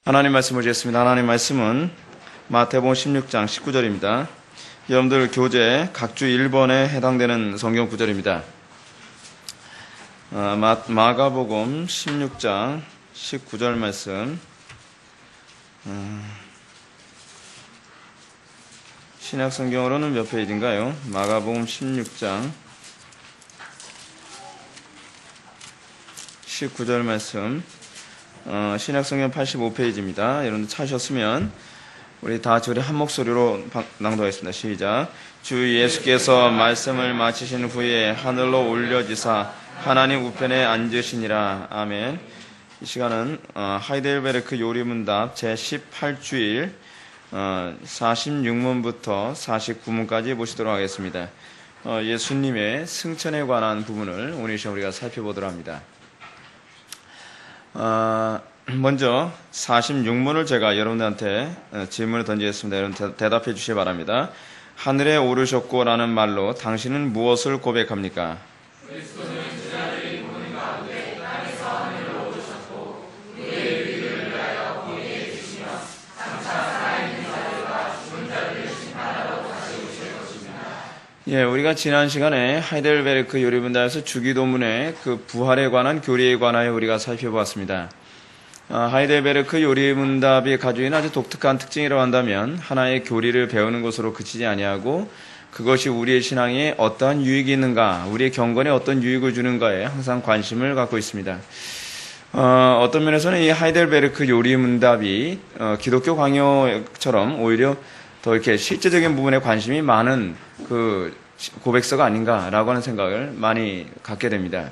하나님 말씀을 읽겠습니다. 하나님 말씀은 마태복음 16장 19절입니다. 여러분들 교재 각주 1번에 해당되는 성경 구절입니다. 마가복음 16장 19절 말씀. 신약 성경으로는 몇 페이지인가요? 마가복음 16장 19절 말씀. 신약 성경 85페이지입니다. 여러분 찾으셨으면 우리 다 저리 한 목소리로 낭독하겠습니다. 시작. 주 예수께서 말씀을 마치신 후에 하늘로 올려지사 하나님 우편에 앉으시니라. 아멘. 이 시간은 하이델베르크 요리문답 제18주일 46문부터 49문까지 보시도록 하겠습니다. 예수님의 승천에 관한 부분을 오늘 시간 우리가 살펴보도록 합니다. 먼저 46문을 제가 여러분들한테 질문을 던지겠습니다. 여러분 대답해 주시기 바랍니다. 하늘에 오르셨고 라는 말로 당신은 무엇을 고백합니까? 그리스도는 제자들이 보는 가운데 땅에서 하늘로 오르셨고 우리의 의를 위하여 보게 해주시며 장차 살아있는 자들과 죽은 자들을 심판하러 다시 오실 것입니다. 예, 우리가 지난 시간에 하이델베르크 요리문답에서 주기도문의 그 부활에 관한 교리에 관하여 우리가 살펴보았습니다. 하이델베르크 요리문답이 가지고 있는 아주 독특한 특징이라고 한다면 하나의 교리를 배우는 것으로 그치지 아니하고 그것이 우리의 신앙에 어떠한 유익이 있는가, 우리의 경건에 어떤 유익을 주는가에 항상 관심을 갖고 있습니다. 어떤 면에서는 이 하이델베르크 요리문답이 기독교 강요처럼 오히려 더 이렇게 실제적인 부분에 관심이 많은 그 고백서가 아닌가라고 하는 생각을 많이 갖게 됩니다.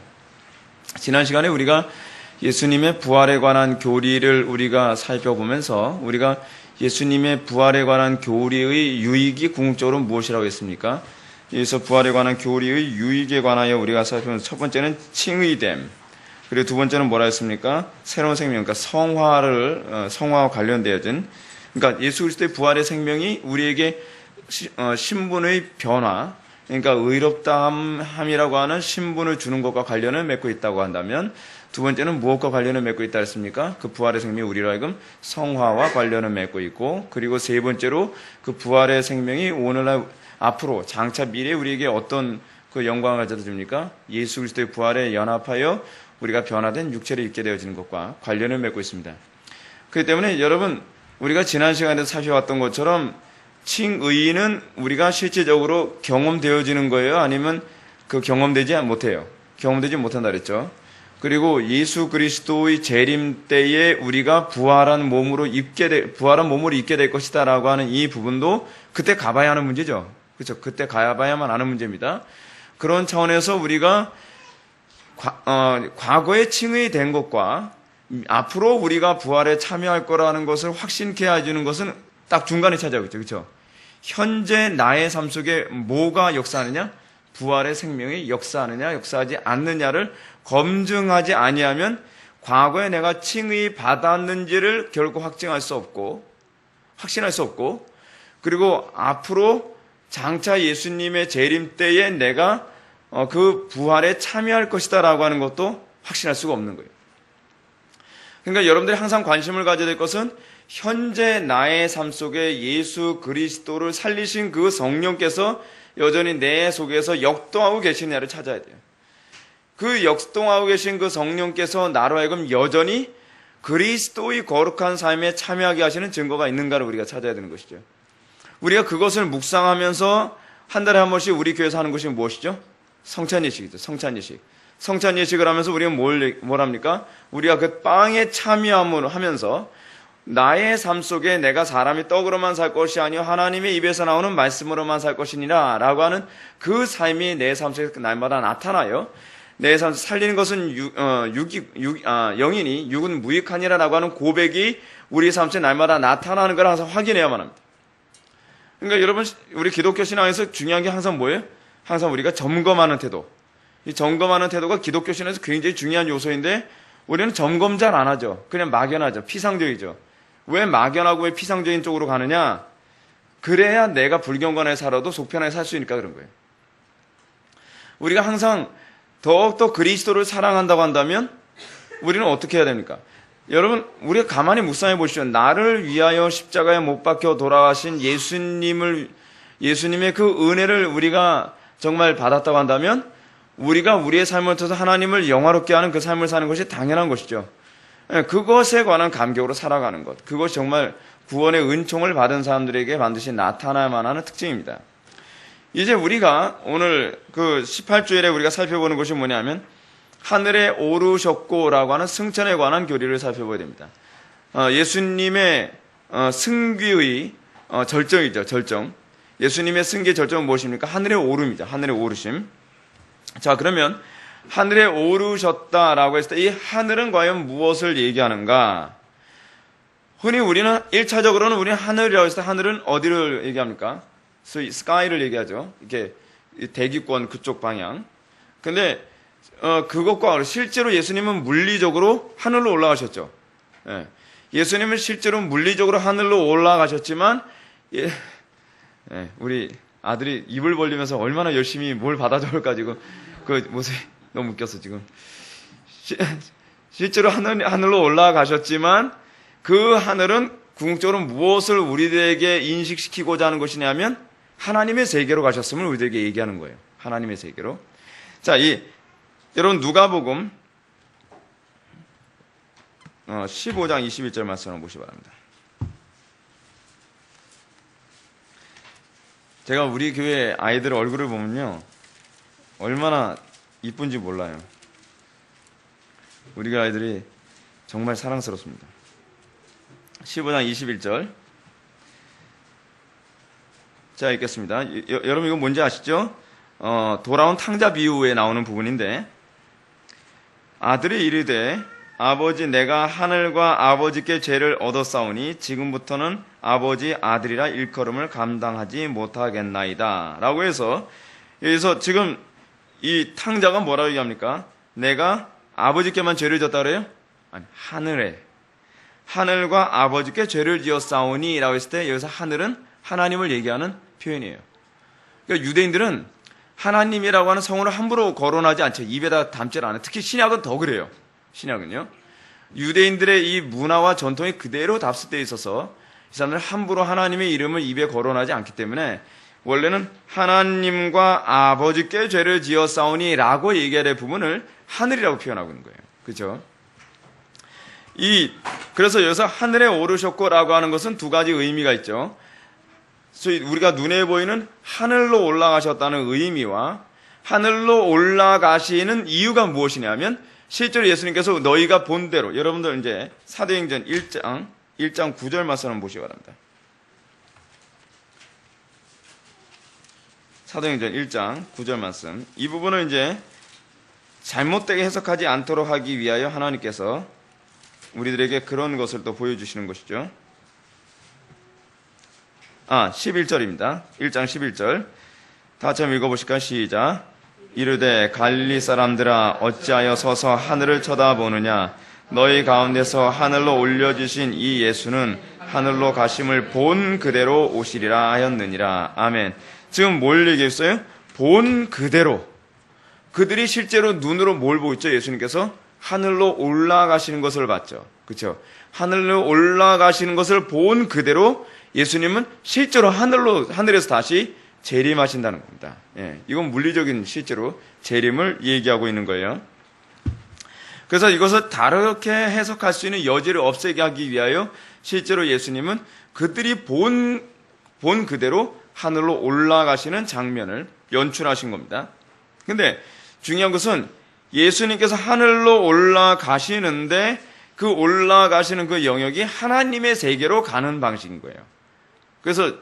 지난 시간에 우리가 예수님의 부활에 관한 교리를 우리가 살펴보면서 우리가 예수님의 부활에 관한 교리의 유익이 궁극적으로 무엇이라고 했습니까? 여기서 부활에 관한 교리의 유익에 관하여 우리가 살펴보면서 첫 번째는 칭의됨, 그리고 두 번째는 뭐라 했습니까? 새로운 생명, 그러니까 성화와 관련되어진, 그러니까 예수 그리스도의 부활의 생명이 우리에게 신분의 변화, 그러니까 의롭다함이라고 하는 신분을 주는 것과 관련을 맺고 있다고 한다면, 두 번째는 무엇과 관련을 맺고 있다 했습니까? 그 부활의 생명이 우리로 하여금 성화와 관련을 맺고 있고, 그리고 세 번째로 그 부활의 생명이 오늘날 앞으로 장차 미래에 우리에게 어떤 그 영광을 가져다 줍니까? 예수 그리스도의 부활에 연합하여 우리가 변화된 육체를 입게 되어지는 것과 관련을 맺고 있습니다. 그렇기 때문에 여러분, 우리가 지난 시간에 살펴봤던 것처럼 칭의는 우리가 실제적으로 경험되어지는 거예요? 아니면 그 경험되지 못해요? 경험되지 못한다 그랬죠. 그리고 예수 그리스도의 재림 때에 우리가 부활한 몸으로 입게 될 것이다라고 하는 이 부분도 그때 가봐야 하는 문제죠. 그렇죠? 그때 가봐야만 하는 문제입니다. 그런 차원에서 우리가 과거에 칭의된 것과 앞으로 우리가 부활에 참여할 거라는 것을 확신케 해주는 것은 딱 중간에 찾아오고 있죠. 그렇죠? 현재 나의 삶 속에 뭐가 역사하느냐? 부활의 생명이 역사하느냐, 역사하지 않느냐를 검증하지 아니하면 과거에 내가 칭의 받았는지를 결코 확신할 수 없고, 그리고 앞으로 장차 예수님의 재림 때에 내가 그 부활에 참여할 것이다라고 하는 것도 확신할 수가 없는 거예요. 그러니까 여러분들이 항상 관심을 가져야 될 것은 현재 나의 삶 속에 예수 그리스도를 살리신 그 성령께서 여전히 내 속에서 역동하고 계시느냐를 찾아야 돼요. 그 역동하고 계신 그 성령께서 나로 하여금 여전히 그리스도의 거룩한 삶에 참여하게 하시는 증거가 있는가를 우리가 찾아야 되는 것이죠. 우리가 그것을 묵상하면서 한 달에 한 번씩 우리 교회에서 하는 것이 무엇이죠? 성찬예식이죠. 성찬예식을 하면서 우리가 뭘 합니까? 우리가 그 빵에 참여함을 하면서 나의 삶 속에 내가 사람이 떡으로만 살 것이 아니요 하나님의 입에서 나오는 말씀으로만 살 것이니라 라고 하는 그 삶이 내 삶 속에 날마다 나타나요. 내 삶 살리는 것은 영이니 육은 무익하니라 라고 하는 고백이 우리 삶 속에 날마다 나타나는 걸 항상 확인해야만 합니다. 그러니까 여러분, 우리 기독교 신앙에서 중요한 게 항상 뭐예요? 항상 우리가 점검하는 태도. 이 점검하는 태도가 기독교 신앙에서 굉장히 중요한 요소인데 우리는 점검 잘 안 하죠. 그냥 막연하죠. 피상적이죠. 왜 막연하고 왜 피상적인 쪽으로 가느냐? 그래야 내가 불경건하게 살아도 속편하게 살 수 있으니까 그런 거예요. 우리가 항상 더욱더 그리스도를 사랑한다고 한다면 우리는 어떻게 해야 됩니까? 여러분, 우리가 가만히 묵상해 보시죠. 나를 위하여 십자가에 못 박혀 돌아가신 예수님의 그 은혜를 우리가 정말 받았다고 한다면 우리가 우리의 삶을 통해서 하나님을 영화롭게 하는 그 삶을 사는 것이 당연한 것이죠. 그것에 관한 감격으로 살아가는 것. 그것이 정말 구원의 은총을 받은 사람들에게 반드시 나타나야만 하는 특징입니다. 이제 우리가 오늘 그 18주일에 우리가 살펴보는 것이 뭐냐면 하늘에 오르셨고라고 하는 승천에 관한 교리를 살펴봐야 됩니다. 예수님의 승귀의 절정이죠. 절정. 예수님의 승기의 절정은 무엇입니까? 하늘에 오름이죠. 하늘에 오르심. 자, 그러면 하늘에 오르셨다라고 했을 때 이 하늘은 과연 무엇을 얘기하는가? 흔히 우리는 1차적으로는 우리는 하늘이라고 했을 때 하늘은 어디를 얘기합니까? 스카이를 얘기하죠. 이렇게 대기권 그쪽 방향. 근데 그것과 실제로 예수님은 물리적으로 하늘로 올라가셨죠. 예수님은 실제로 물리적으로 하늘로 올라가셨지만 우리 아들이 입을 벌리면서 얼마나 열심히 뭘 받아 적을까 지금 그 모습이 너무 웃겼어 지금. 실제로 하늘로 올라가셨지만 그 하늘은 궁극적으로 무엇을 우리들에게 인식시키고자 하는 것이냐면 하나님의 세계로 가셨음을 우리들에게 얘기하는 거예요. 하나님의 세계로. 자, 여러분 누가복음 15장 21절 말씀 한번 보시기 바랍니다. 제가 우리 교회 아이들 얼굴을 보면요 얼마나 이쁜지 몰라요. 우리 아이들이 정말 사랑스럽습니다. 15장 21절 자 읽겠습니다. 여러분 이거 뭔지 아시죠? 돌아온 탕자 비유에 나오는 부분인데 아들이 이르되 아버지 내가 하늘과 아버지께 죄를 얻었사오니 지금부터는 아버지 아들이라 일컬음을 감당하지 못하겠나이다 라고 해서 여기서 지금 이 탕자가 뭐라고 얘기합니까? 내가 아버지께만 죄를 졌다 그래요? 아니 하늘과 아버지께 죄를 지었사오니 라고 했을 때 여기서 하늘은 하나님을 얘기하는 표현이에요. 그러니까 유대인들은 하나님이라고 하는 성으로 함부로 거론하지 않죠. 입에다 담질 않아요. 특히 신약은 더 그래요. 신약은요. 유대인들의 이 문화와 전통이 그대로 답습되어 있어서 이 사람들은 함부로 하나님의 이름을 입에 거론하지 않기 때문에 원래는 하나님과 아버지께 죄를 지었사오니 라고 얘기해야 될 부분을 하늘이라고 표현하고 있는 거예요. 그렇죠? 그래서 여기서 하늘에 오르셨고 라고 하는 것은 두 가지 의미가 있죠. 우리가 눈에 보이는 하늘로 올라가셨다는 의미와 하늘로 올라가시는 이유가 무엇이냐면 실제로 예수님께서 너희가 본 대로 여러분들 이제 사도행전 1장 9절 말씀 한번 보시기 바랍니다. 사도행전 1장 9절 말씀. 이 부분을 이제 잘못되게 해석하지 않도록 하기 위하여 하나님께서 우리들에게 그런 것을 또 보여주시는 것이죠. 11절입니다. 1장 11절. 다 같이 한번 읽어보실까요? 시작. 이르되 갈릴리 사람들아 어찌하여 서서 하늘을 쳐다보느냐 너희 가운데서 하늘로 올려주신 이 예수는 하늘로 가심을 본 그대로 오시리라 하였느니라. 아멘. 지금 뭘 얘기했어요? 본 그대로. 그들이 실제로 눈으로 뭘 보고 있죠? 예수님께서 하늘로 올라가시는 것을 봤죠. 그렇죠? 하늘로 올라가시는 것을 본 그대로 예수님은 실제로 하늘에서 다시 재림하신다는 겁니다. 이건 물리적인 실제로 재림을 얘기하고 있는 거예요. 그래서 이것을 다르게 해석할 수 있는 여지를 없애게 하기 위하여 실제로 예수님은 그들이 본 그대로 하늘로 올라가시는 장면을 연출하신 겁니다. 근데 중요한 것은 예수님께서 하늘로 올라가시는데 그 올라가시는 그 영역이 하나님의 세계로 가는 방식인 거예요. 그래서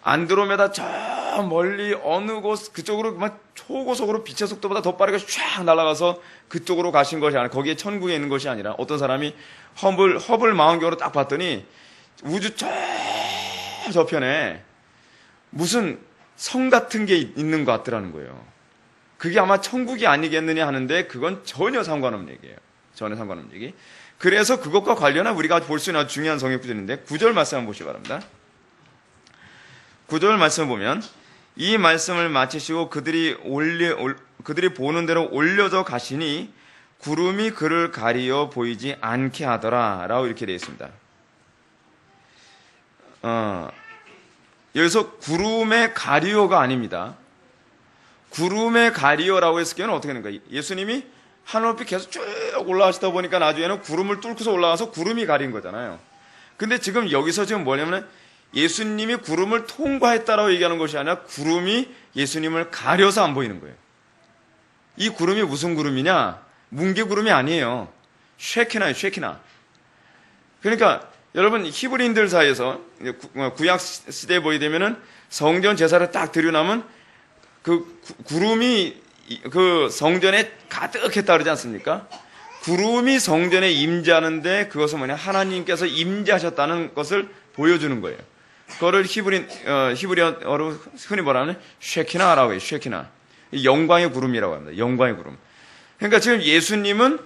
안드로메다 저 멀리 어느 곳 그쪽으로 막 초고속으로 빛의 속도보다 더 빠르게 쫙 날아가서 그쪽으로 가신 것이 아니라 거기에 천국에 있는 것이 아니라 어떤 사람이 허블 망원경으로 딱 봤더니 우주 저편에 무슨 성 같은 게 있는 것 같더라는 거예요. 그게 아마 천국이 아니겠느냐 하는데 그건 전혀 상관없는 얘기예요. 전혀 상관없는 얘기. 그래서 그것과 관련한 우리가 볼 수 있는 중요한 성경 구절인데 9절 말씀 한번 보시기 바랍니다. 9절 말씀을 보면 이 말씀을 마치시고 그들이 보는 대로 올려져 가시니 구름이 그를 가리어 보이지 않게 하더라 라고 이렇게 되어 있습니다. 여기서 구름의 가리어가 아닙니다. 구름의 가리어라고 했을 경우는 어떻게 되는가? 예수님이 하늘 높이 계속 쭉 올라가시다 보니까 나중에는 구름을 뚫고서 올라가서 구름이 가린 거잖아요. 근데 지금 여기서 지금 뭐냐면 예수님이 구름을 통과했다라고 얘기하는 것이 아니라 구름이 예수님을 가려서 안 보이는 거예요. 이 구름이 무슨 구름이냐? 뭉게구름이 아니에요. 쉐키나예요, 쉐키나. 그러니까 여러분 히브리인들 사이에서 구약 시대에 보게 되면은 성전 제사를 딱 드려나면 그 구름이 그 성전에 가득했다 그러지 않습니까? 구름이 성전에 임재하는데 그것은 뭐냐? 하나님께서 임재하셨다는 것을 보여주는 거예요. 그거를 히브리어로 흔히 뭐라는 쉐키나라고 해요. 쉐키나. 영광의 구름이라고 합니다. 영광의 구름. 그러니까 지금 예수님은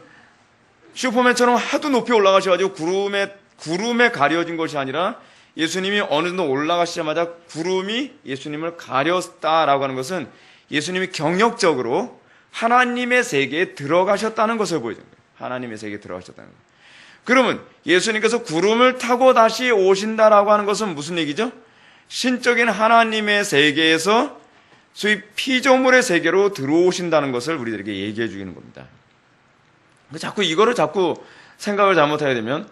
슈퍼맨처럼 하도 높이 올라가셔가지고 구름에 가려진 것이 아니라 예수님이 어느 정도 올라가시자마자 구름이 예수님을 가렸다라고 하는 것은 예수님이 경역적으로 하나님의 세계에 들어가셨다는 것을 보여주는 거예요. 하나님의 세계에 들어가셨다는 거예요. 그러면 예수님께서 구름을 타고 다시 오신다라고 하는 것은 무슨 얘기죠? 신적인 하나님의 세계에서 소위 피조물의 세계로 들어오신다는 것을 우리들에게 얘기해 주는 겁니다. 자꾸 이거를 자꾸 생각을 잘못하게 되면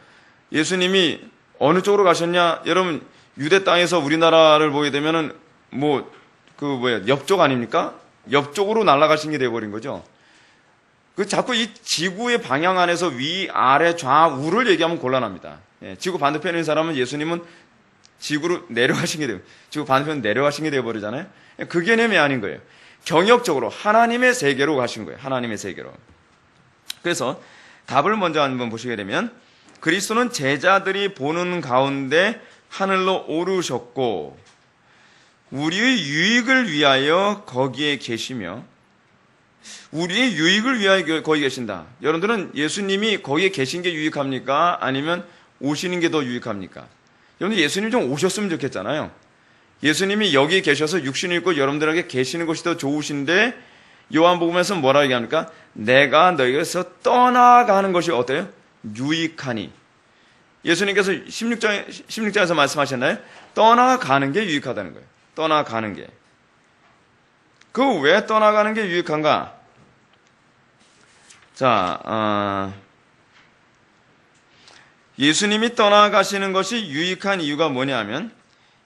예수님이 어느 쪽으로 가셨냐? 여러분 유대 땅에서 우리나라를 보게 되면은 옆쪽 아닙니까? 옆쪽으로 날아가신 게 되어버린 거죠. 자꾸 이 지구의 방향 안에서 위, 아래, 좌우를 얘기하면 곤란합니다. 지구 반대편에 있는 사람은 예수님은 지구로 내려가신 게 돼요. 지구 반대편 내려가신 게 되어버리잖아요. 그 개념이 아닌 거예요. 경역적으로 하나님의 세계로 가신 거예요. 하나님의 세계로. 그래서 답을 먼저 한번 보시게 되면 그리스도는 제자들이 보는 가운데 하늘로 오르셨고 우리의 유익을 위하여 거기에 계시며 우리의 유익을 위하여 거기 계신다. 여러분들은 예수님이 거기에 계신 게 유익합니까? 아니면 오시는 게 더 유익합니까? 여러분들 예수님 좀 오셨으면 좋겠잖아요. 예수님이 여기 계셔서 육신을 입고 여러분들에게 계시는 것이 더 좋으신데 요한복음에서 뭐라고 얘기합니까? 내가 너희에게서 떠나가는 것이 어때요? 유익하니. 예수님께서 16장에서 말씀하셨나요? 떠나가는 게 유익하다는 거예요. 떠나가는 게. 그 왜 떠나가는 게 유익한가? 자, 예수님이 떠나가시는 것이 유익한 이유가 뭐냐면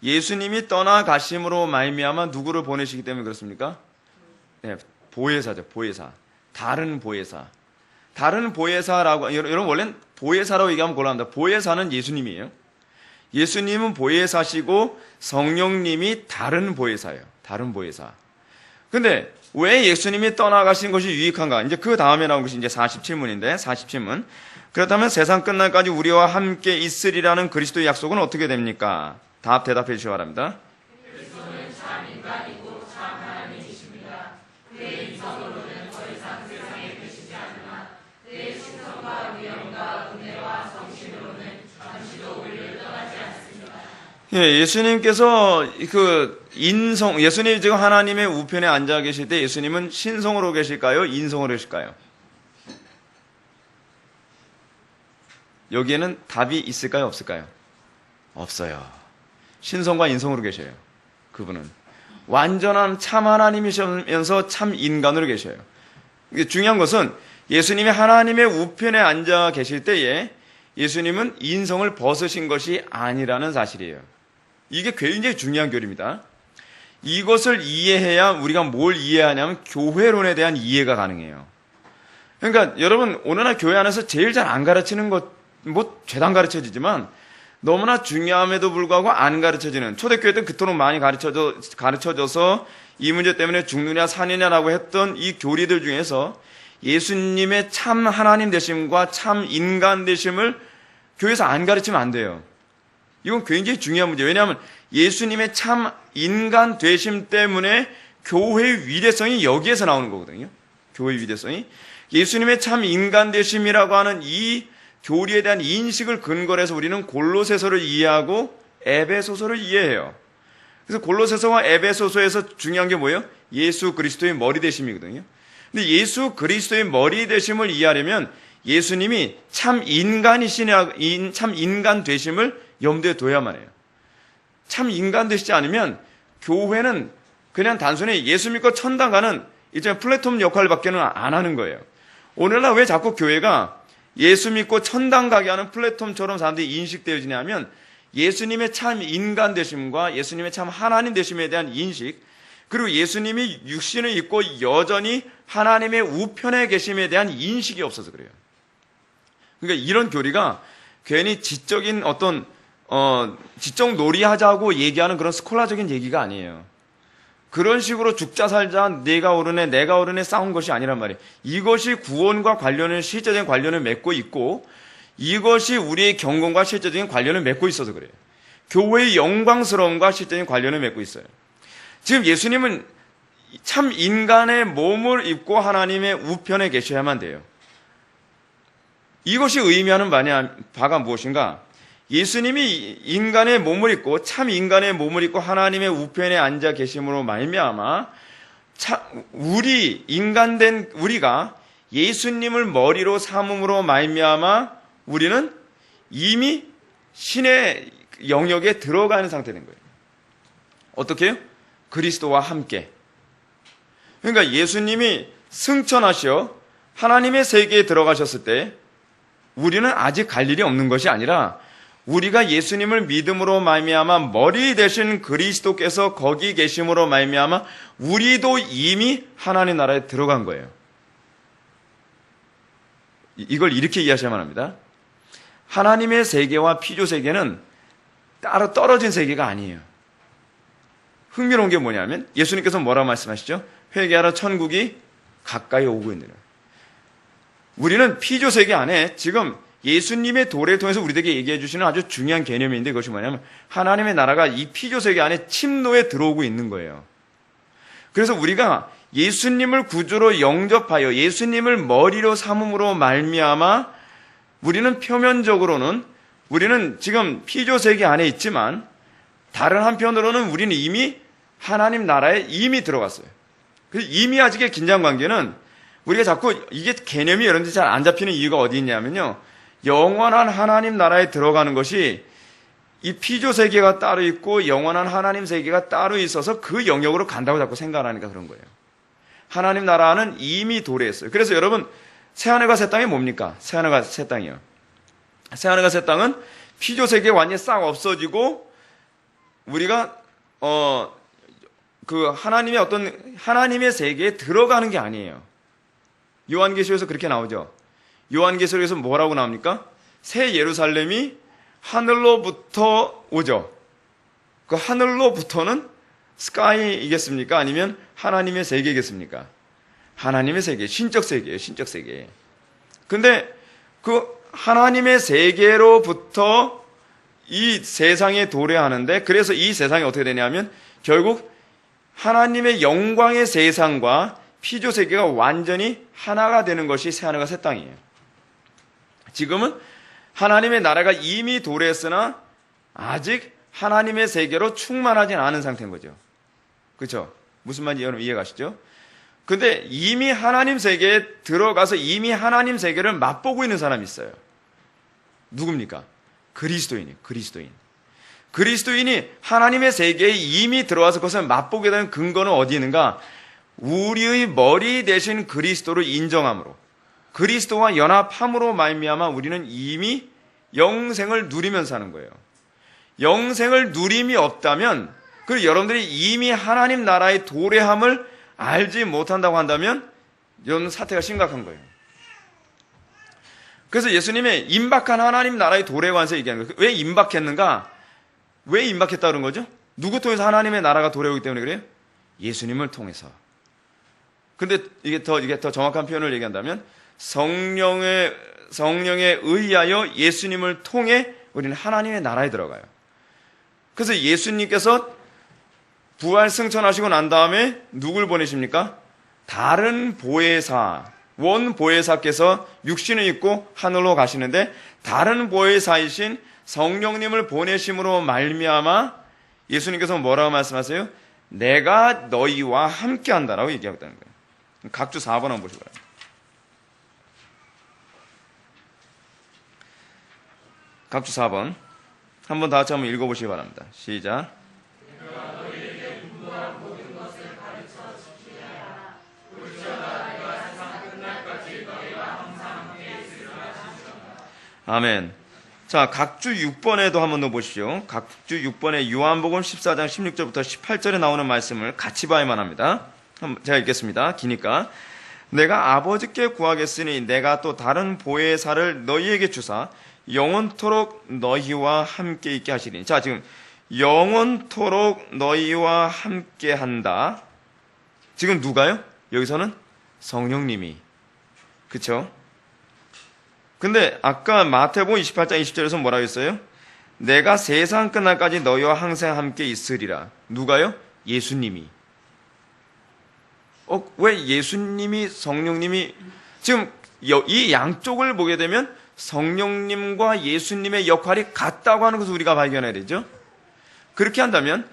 예수님이 떠나가심으로 말미암아 누구를 보내시기 때문에 그렇습니까? 네, 보혜사죠. 보혜사. 다른 보혜사. 다른 보혜사라고 여러분 원래는 보혜사라고 얘기하면 곤란합니다. 보혜사는 예수님이에요. 예수님은 보혜사시고 성령님이 다른 보혜사예요. 다른 보혜사. 근데 왜 예수님이 떠나가신 것이 유익한가? 이제 그 다음에 나온 것이 이제 47문인데 47문. 그렇다면 세상 끝날까지 우리와 함께 있으리라는 그리스도의 약속은 어떻게 됩니까? 대답해 주시기 바랍니다. 그리스도는 참 인간이고 참 하나님이십니다. 그의 인성으로는 더 이상 세상에 계시지 않으나 그의 신성과 위엄과 은혜와 성심으로는 잠시도 우리를 떠나지 않습니다. 예수님께서 예수님이 지금 하나님의 우편에 앉아 계실 때 예수님은 신성으로 계실까요? 인성으로 계실까요? 여기에는 답이 있을까요? 없을까요? 없어요. 신성과 인성으로 계셔요. 그분은. 완전한 참 하나님이시면서 참 인간으로 계셔요. 중요한 것은 예수님이 하나님의 우편에 앉아 계실 때에 예수님은 인성을 벗으신 것이 아니라는 사실이에요. 이게 굉장히 중요한 교리입니다. 이것을 이해해야 우리가 뭘 이해하냐면 교회론에 대한 이해가 가능해요. 그러니까 여러분 오늘날 교회 안에서 제일 잘 안 가르치는 것, 죄다 안 가르쳐지지만 너무나 중요함에도 불구하고 안 가르쳐지는, 초대교회 때는 그토록 많이 가르쳐져서 이 문제 때문에 죽느냐 사느냐라고 했던 이 교리들 중에서 예수님의 참 하나님 되심과 참 인간 되심을 교회에서 안 가르치면 안 돼요. 이건 굉장히 중요한 문제예요. 왜냐하면 예수님의 참 인간 되심 때문에 교회의 위대성이 여기에서 나오는 거거든요. 교회의 위대성이. 예수님의 참 인간 되심이라고 하는 이 교리에 대한 인식을 근거로 해서 우리는 골로새서를 이해하고 에베소서를 이해해요. 그래서 골로새서와 에베소서에서 중요한 게 뭐예요? 예수 그리스도의 머리 되심이거든요. 근데 예수 그리스도의 머리 되심을 이해하려면 예수님이 참 참 인간 되심을 염두에 둬야만 해요. 참 인간 되시지 않으면 교회는 그냥 단순히 예수 믿고 천당 가는 이제 플랫폼 역할밖에는 안 하는 거예요. 오늘날 왜 자꾸 교회가 예수 믿고 천당 가게 하는 플랫폼처럼 사람들이 인식되어지냐 하면 예수님의 참 인간 되심과 예수님의 참 하나님 되심에 대한 인식, 그리고 예수님이 육신을 입고 여전히 하나님의 우편에 계심에 대한 인식이 없어서 그래요. 그러니까 이런 교리가 괜히 지적인 어떤 지적 놀이하자고 얘기하는 그런 스콜라적인 얘기가 아니에요. 그런 식으로 죽자 살자 내가 오르네 싸운 것이 아니란 말이에요. 이것이 구원과 관련은 실제적인 관련을 맺고 있고 이것이 우리의 경건과 실제적인 관련을 맺고 있어서 그래요. 교회의 영광스러움과 실제적인 관련을 맺고 있어요. 지금 예수님은 참 인간의 몸을 입고 하나님의 우편에 계셔야만 돼요. 이것이 의미하는 바가 무엇인가? 예수님이 인간의 몸을 입고 참 인간의 몸을 입고 하나님의 우편에 앉아 계심으로 말미암아 우리 인간된 우리가 예수님을 머리로 삼음으로 말미암아 우리는 이미 신의 영역에 들어가는 상태된 거예요. 어떻게 해요? 그리스도와 함께. 그러니까 예수님이 승천하셔 하나님의 세계에 들어가셨을 때 우리는 아직 갈 일이 없는 것이 아니라 우리가 예수님을 믿음으로 말미암아 머리 되신 그리스도께서 거기 계심으로 말미암아 우리도 이미 하나님 나라에 들어간 거예요. 이걸 이렇게 이해하셔야만 합니다. 하나님의 세계와 피조 세계는 따로 떨어진 세계가 아니에요. 흥미로운 게 뭐냐면 예수님께서 뭐라고 말씀하시죠? 회개하라 천국이 가까이 오고 있느라. 우리는 피조 세계 안에 지금 예수님의 도래를 통해서 우리에게 얘기해 주시는 아주 중요한 개념인데 그것이 뭐냐면 하나님의 나라가 이 피조 세계 안에 침노에 들어오고 있는 거예요. 그래서 우리가 예수님을 구주로 영접하여 예수님을 머리로 삼음으로 말미암아 우리는 표면적으로는 우리는 지금 피조 세계 안에 있지만 다른 한편으로는 우리는 이미 하나님 나라에 이미 들어갔어요. 그래서 이미 아직의 긴장 관계는 우리가 자꾸 이게 개념이 여러분들 잘 안 잡히는 이유가 어디 있냐면요. 영원한 하나님 나라에 들어가는 것이 이 피조 세계가 따로 있고 영원한 하나님 세계가 따로 있어서 그 영역으로 간다고 자꾸 생각하니까 그런 거예요. 하나님 나라는 이미 도래했어요. 그래서 여러분 새하늘과 새 땅이 뭡니까? 새하늘과 새 땅이요. 새하늘과 새 땅은 피조 세계가 완전히 싹 없어지고 우리가 그 하나님의 세계에 들어가는 게 아니에요. 요한계시록에서 그렇게 나오죠. 요한계시록에서 뭐라고 나옵니까? 새 예루살렘이 하늘로부터 오죠. 그 하늘로부터는 스카이이겠습니까? 아니면 하나님의 세계이겠습니까? 하나님의 세계, 신적 세계예요. 신적 세계. 근데 그 하나님의 세계로부터 이 세상에 도래하는데 그래서 이 세상이 어떻게 되냐면 결국 하나님의 영광의 세상과 피조 세계가 완전히 하나가 되는 것이 새하늘과 새 땅이에요. 지금은 하나님의 나라가 이미 도래했으나 아직 하나님의 세계로 충만하진 않은 상태인 거죠. 그렇죠? 무슨 말인지 여러분 이해가시죠? 근데 이미 하나님 세계에 들어가서 이미 하나님 세계를 맛보고 있는 사람이 있어요. 누굽니까? 그리스도인이에요. 그리스도인이 하나님의 세계에 이미 들어와서 그것을 맛보게 되는 근거는 어디 있는가? 우리의 머리 대신 그리스도를 인정함으로 그리스도와 연합함으로 말미암아 우리는 이미 영생을 누리면서 사는 거예요. 영생을 누림이 없다면 그리고 여러분들이 이미 하나님 나라의 도래함을 알지 못한다고 한다면 이런 사태가 심각한 거예요. 그래서 예수님의 임박한 하나님 나라의 도래에 관해서 얘기하는 거예요. 왜 임박했는가? 왜 임박했다 그런 거죠? 누구 통해서 하나님의 나라가 도래오기 때문에 그래요? 예수님을 통해서. 근데 이게 더 정확한 표현을 얘기한다면 성령에 의하여 예수님을 통해 우리는 하나님의 나라에 들어가요. 그래서 예수님께서 부활 승천하시고 난 다음에 누굴 보내십니까? 다른 보혜사, 원 보혜사께서 육신을 입고 하늘로 가시는데 다른 보혜사이신 성령님을 보내심으로 말미암아 예수님께서 뭐라고 말씀하세요? 내가 너희와 함께 한다라고 얘기하고 있다는 거예요. 각주 4번 한번 보시기 바랍니다. 각주 4번. 한번 다 같이 한번 읽어보시기 바랍니다. 시작. 아멘. 자, 각주 6번에도 한번 더 보시죠. 각주 6번에 요한복음 14장 16절부터 18절에 나오는 말씀을 같이 봐야만 합니다. 제가 읽겠습니다. 기니까. 내가 아버지께 구하겠으니 내가 또 다른 보혜사를 너희에게 주사 영원토록 너희와 함께 있게 하시리니. 자, 지금 영원토록 너희와 함께 한다. 지금 누가요? 여기서는 성령님이. 그쵸? 근데 아까 마태복음 28장 20절에서 뭐라고 했어요? 내가 세상 끝날까지 너희와 항상 함께 있으리라. 누가요? 예수님이. 왜 예수님이, 성령님이, 지금 이 양쪽을 보게 되면 성령님과 예수님의 역할이 같다고 하는 것을 우리가 발견해야 되죠. 그렇게 한다면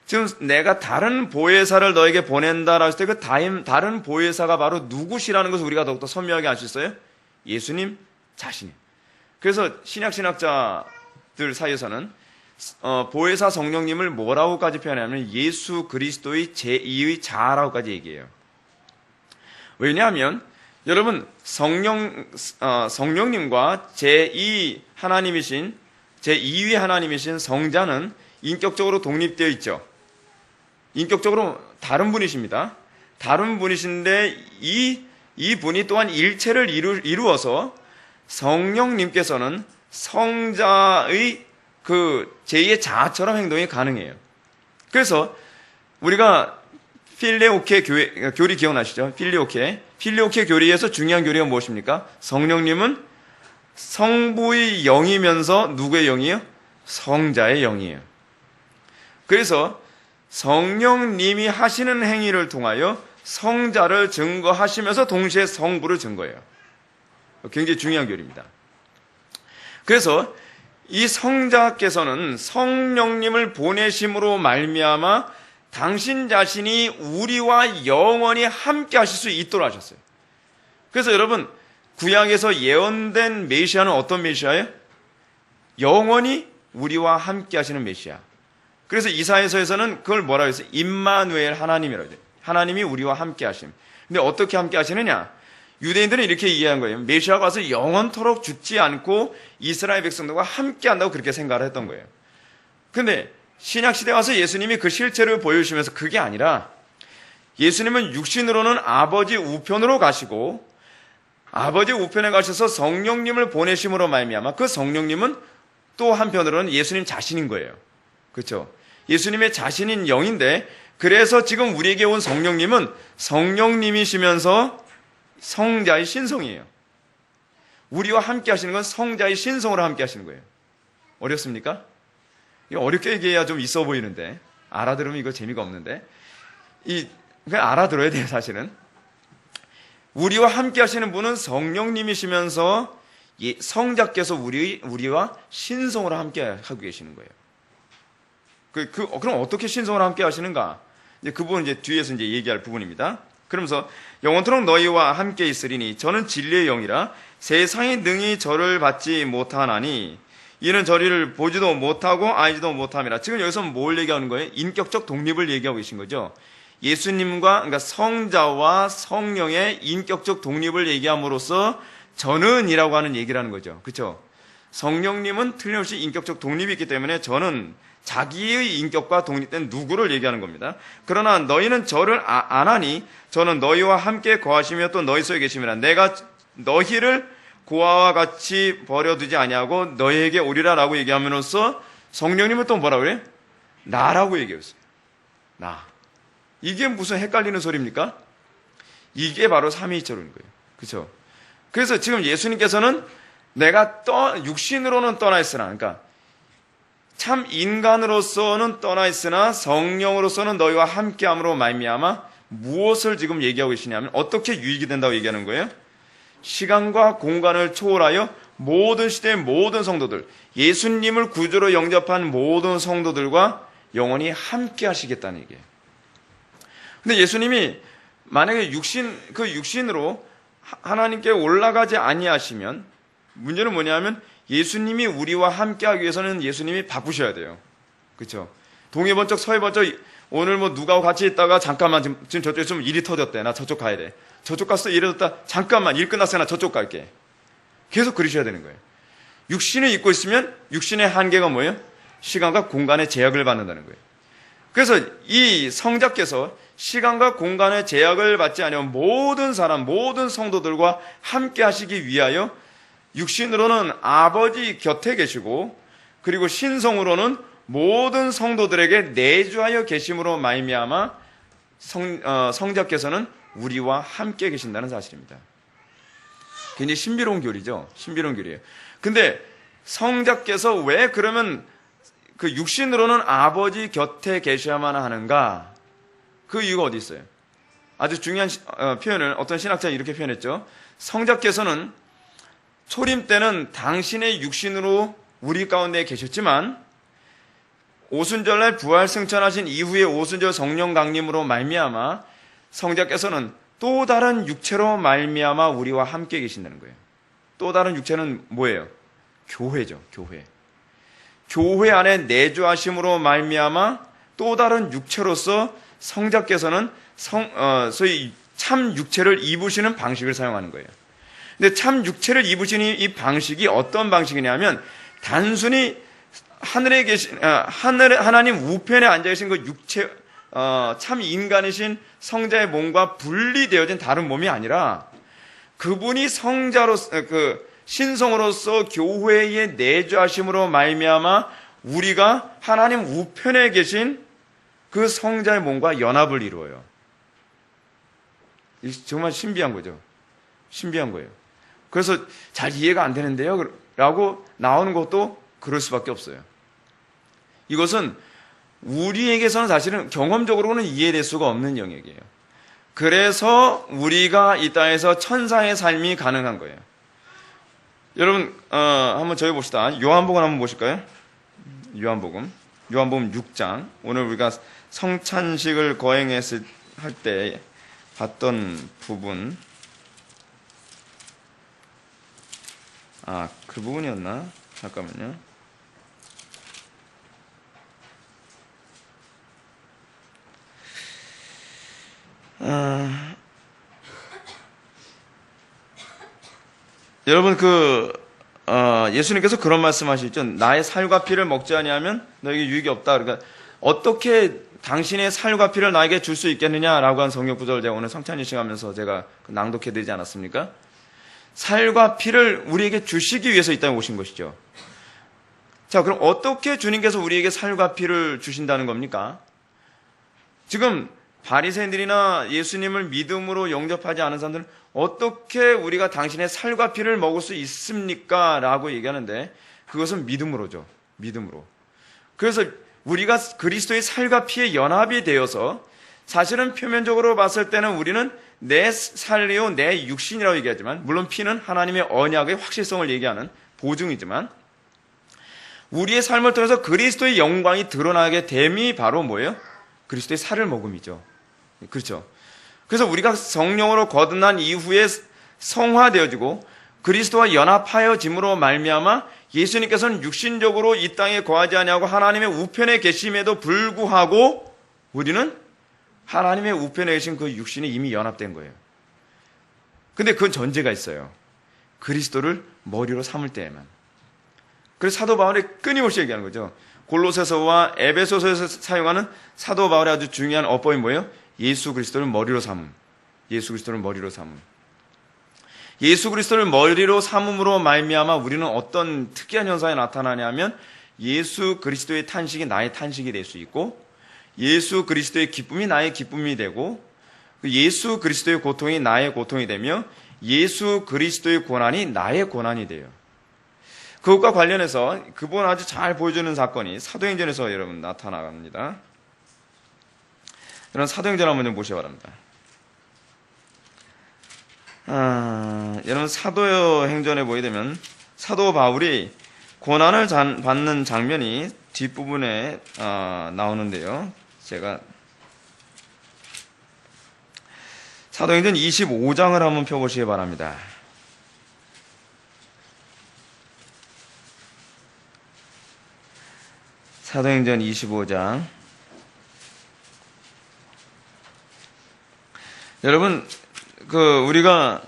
지금 내가 다른 보혜사를 너에게 보낸다라고 했을 때 그 다른 보혜사가 바로 누구시라는 것을 우리가 더욱더 선명하게 알 수 있어요? 예수님 자신이. 그래서 신약신학자들 사이에서는 보혜사 성령님을 뭐라고까지 표현하냐면 예수 그리스도의 제2의 자라고까지 얘기해요. 왜냐하면 여러분 성령님과 제2 하나님이신 제2위 하나님이신 성자는 인격적으로 독립되어 있죠. 인격적으로 다른 분이십니다. 다른 분이신데 이 분이 또한 일체를 이루어서 성령님께서는 성자의 그 제2의 자아처럼 행동이 가능해요. 그래서 우리가 필레오케 교리 기억나시죠? 필레오케 교리에서 중요한 교리가 무엇입니까? 성령님은 성부의 영이면서 누구의 영이에요? 성자의 영이에요. 그래서 성령님이 하시는 행위를 통하여 성자를 증거하시면서 동시에 성부를 증거해요. 굉장히 중요한 교리입니다. 그래서 이 성자께서는 성령님을 보내심으로 말미암아 당신 자신이 우리와 영원히 함께 하실 수 있도록 하셨어요. 그래서 여러분 구약에서 예언된 메시아는 어떤 메시아예요? 영원히 우리와 함께 하시는 메시아. 그래서 이사야서에서는 그걸 뭐라고 했어요? 임마누엘 하나님이라고 해요. 하나님이 우리와 함께 하심. 근데 어떻게 함께 하시느냐? 유대인들은 이렇게 이해한 거예요. 메시아가 와서 영원토록 죽지 않고 이스라엘 백성들과 함께 한다고 그렇게 생각을 했던 거예요. 근데 신약시대에 와서 예수님이 그 실체를 보여주시면서 그게 아니라 예수님은 육신으로는 아버지 우편으로 가시고 아버지 우편에 가셔서 성령님을 보내심으로 말미암아 그 성령님은 또 한편으로는 예수님 자신인 거예요. 그렇죠? 예수님의 자신인 영인데 그래서 지금 우리에게 온 성령님은 성령님이시면서 성자의 신성이에요. 우리와 함께 하시는 건 성자의 신성으로 함께 하시는 거예요. 어렵습니까? 이거 어렵게 얘기해야 좀 있어 보이는데 알아들으면 이거 재미가 없는데 그냥 알아들어야 돼요. 사실은 우리와 함께 하시는 분은 성령님이시면서 성자께서 우리와 신성으로 함께 하고 계시는 거예요. 그럼 어떻게 신성으로 함께 하시는가? 이제 그 부분 이제 뒤에서 이제 얘기할 부분입니다. 그러면서 영원토록 너희와 함께 있으리니 저는 진리의 영이라 세상이 능히 저를 받지 못하나니 이는 저를 보지도 못하고 알지도 못함이라. 지금 여기서 뭘 얘기하는 거예요? 인격적 독립을 얘기하고 계신 거죠. 예수님과 그러니까 성자와 성령의 인격적 독립을 얘기함으로써 저는이라고 하는 얘기를 하는 거죠. 그렇죠? 성령님은 틀림없이 인격적 독립이 있기 때문에 저는 자기의 인격과 독립된 누구를 얘기하는 겁니다. 그러나 너희는 저를 안 하니 저는 너희와 함께 거하시며 또 너희 속에 계심이라. 내가 너희를 고아와 같이 버려두지 아니하고 너희에게 오리라라고 얘기함으로써 성령님은 또 뭐라고 그래요? 나라고 얘기했어요. 나. 이게 무슨 헷갈리는 소리입니까? 이게 바로 삼위일체로인 거예요. 그렇죠? 그래서 지금 예수님께서는 내가 육신으로는 떠나 있으나, 그러니까 참 인간으로서는 떠나 있으나 성령으로서는 너희와 함께함으로 말미암아 무엇을 지금 얘기하고 계시냐면 어떻게 유익이 된다고 얘기하는 거예요? 시간과 공간을 초월하여 모든 시대의 모든 성도들, 예수님을 구주로 영접한 모든 성도들과 영원히 함께 하시겠다는 얘기예요. 근데 예수님이 만약에 그 육신으로 하나님께 올라가지 아니하시면 문제는 뭐냐면 예수님이 우리와 함께하기 위해서는 예수님이 바쁘셔야 돼요. 그렇죠? 동해 번쩍 서해 번쩍 오늘 뭐 누가 같이 있다가 잠깐만 지금 저쪽에 좀 일이 터졌대. 나 저쪽 가야 돼. 저쪽 갔어. 이러다 잠깐만 일 끝났어. 나 저쪽 갈게. 계속 그러셔야 되는 거예요. 육신을 입고 있으면 육신의 한계가 뭐예요? 시간과 공간의 제약을 받는다는 거예요. 그래서 이 성자께서 시간과 공간의 제약을 받지 않으면 모든 사람, 모든 성도들과 함께 하시기 위하여 육신으로는 아버지 곁에 계시고 그리고 신성으로는 모든 성도들에게 내주하여 계심으로 말미암아 성자께서는 우리와 함께 계신다는 사실입니다. 굉장히 신비로운 교리죠. 신비로운 교리예요. 근데 성자께서 왜 그러면 그 육신으로는 아버지 곁에 계셔야만 하는가? 그 이유가 어디 있어요? 아주 중요한 표현을 어떤 신학자는 이렇게 표현했죠. 성자께서는 초림 때는 당신의 육신으로 우리 가운데 계셨지만 오순절날 부활 승천하신 이후에 오순절 성령 강림으로 말미암아 성자께서는 또 다른 육체로 말미암아 우리와 함께 계신다는 거예요. 또 다른 육체는 뭐예요? 교회죠. 교회. 교회 안에 내주하심으로 말미암아 또 다른 육체로서 성자께서는 소위 참 육체를 입으시는 방식을 사용하는 거예요. 근데 참 육체를 입으시는 이 방식이 어떤 방식이냐면 단순히 하늘에 계신 하나님 우편에 앉아 계신 그 육체 참 인간이신 성자의 몸과 분리되어진 다른 몸이 아니라 그분이 성자로서 그 신성으로서 교회에 내주하심으로 말미암아 우리가 하나님 우편에 계신 그 성자의 몸과 연합을 이루어요. 정말 신비한 거죠. 신비한 거예요. 그래서 잘 이해가 안 되는데요 라고 나오는 것도 그럴 수밖에 없어요. 이것은 우리에게서는 사실은 경험적으로는 이해될 수가 없는 영역이에요. 그래서 우리가 이 땅에서 천사의 삶이 가능한 거예요. 여러분 한번 저희 봅시다. 요한복음 한번 보실까요? 요한복음 6장. 오늘 우리가 성찬식을 거행했을 할 때 봤던 부분. 그 부분이었나? 잠깐만요. 여러분 예수님께서 그런 말씀하시죠. 나의 살과 피를 먹지 아니하면 너에게 유익이 없다. 그러니까 어떻게 당신의 살과 피를 나에게 줄 수 있겠느냐라고 한 성경 구절을 제가 오늘 성찬일식 하면서 제가 낭독해드리지 않았습니까? 살과 피를 우리에게 주시기 위해서 이 땅에 오신 것이죠. 자, 그럼 어떻게 주님께서 우리에게 살과 피를 주신다는 겁니까? 지금 바리새인들이나 예수님을 믿음으로 영접하지 않은 사람들은 어떻게 우리가 당신의 살과 피를 먹을 수 있습니까? 라고 얘기하는데 그것은 믿음으로죠. 믿음으로. 그래서 우리가 그리스도의 살과 피에 연합이 되어서 사실은 표면적으로 봤을 때는 우리는 내 살이요 내 육신이라고 얘기하지만 물론 피는 하나님의 언약의 확실성을 얘기하는 보증이지만 우리의 삶을 통해서 그리스도의 영광이 드러나게 됨이 바로 뭐예요? 그리스도의 살을 먹음이죠. 그렇죠. 그래서 우리가 성령으로 거듭난 이후에 성화되어지고 그리스도와 연합하여짐으로 말미암아 예수님께서는 육신적으로 이 땅에 거하지 아니하고 하나님의 우편에 계심에도 불구하고 우리는 하나님의 우편에 계신 그 육신이 이미 연합된 거예요. 근데 그건 전제가 있어요. 그리스도를 머리로 삼을 때에만. 그래서 사도 바울이 끊임없이 얘기하는 거죠. 골로새서와 에베소서에서 사용하는 사도 바울의 아주 중요한 어법이 뭐예요? 예수 그리스도를 머리로 삼음. 예수 그리스도를 머리로 삼음. 예수 그리스도를 머리로 삼음으로 말미암아 우리는 어떤 특이한 현상이 나타나냐면 예수 그리스도의 탄식이 나의 탄식이 될 수 있고 예수 그리스도의 기쁨이 나의 기쁨이 되고 예수 그리스도의 고통이 나의 고통이 되며 예수 그리스도의 고난이 나의 고난이 돼요. 그것과 관련해서 그분 아주 잘 보여주는 사건이 사도행전에서 여러분 나타납니다. 여러분 사도행전 한번 좀 보시기 바랍니다. 여러분 사도행전에 보게 되면 사도 바울이 고난을 받는 장면이 뒷부분에 나오는데요. 제가 사도행전 25장을 한번 펴보시기 바랍니다. 사도행전 25장. 여러분, 우리가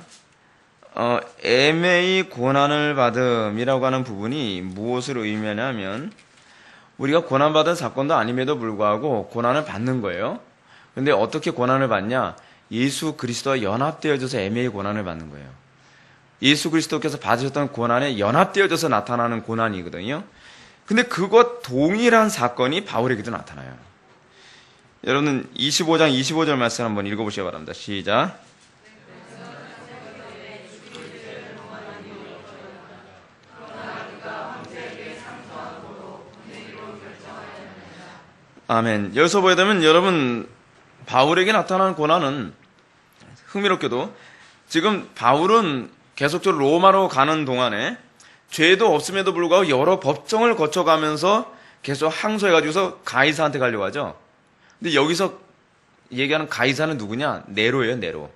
애매히 고난을 받음이라고 하는 부분이 무엇을 의미하냐면, 우리가 고난받은 사건도 아님에도 불구하고 고난을 받는 거예요. 근데 어떻게 고난을 받냐? 예수 그리스도와 연합되어져서 애매히 고난을 받는 거예요. 예수 그리스도께서 받으셨던 고난에 연합되어져서 나타나는 고난이거든요. 근데 그것 동일한 사건이 바울에게도 나타나요. 여러분 25장 25절 말씀 한번 읽어보시기 바랍니다. 시작. 아멘. 여기서 보게 되면 여러분 바울에게 나타나는 고난은 흥미롭게도 지금 바울은 계속적으로 로마로 가는 동안에 죄도 없음에도 불구하고 여러 법정을 거쳐가면서 계속 항소해가지고서 가이사한테 가려고 하죠. 근데 여기서 얘기하는 가이사는 누구냐? 네로예요, 네로.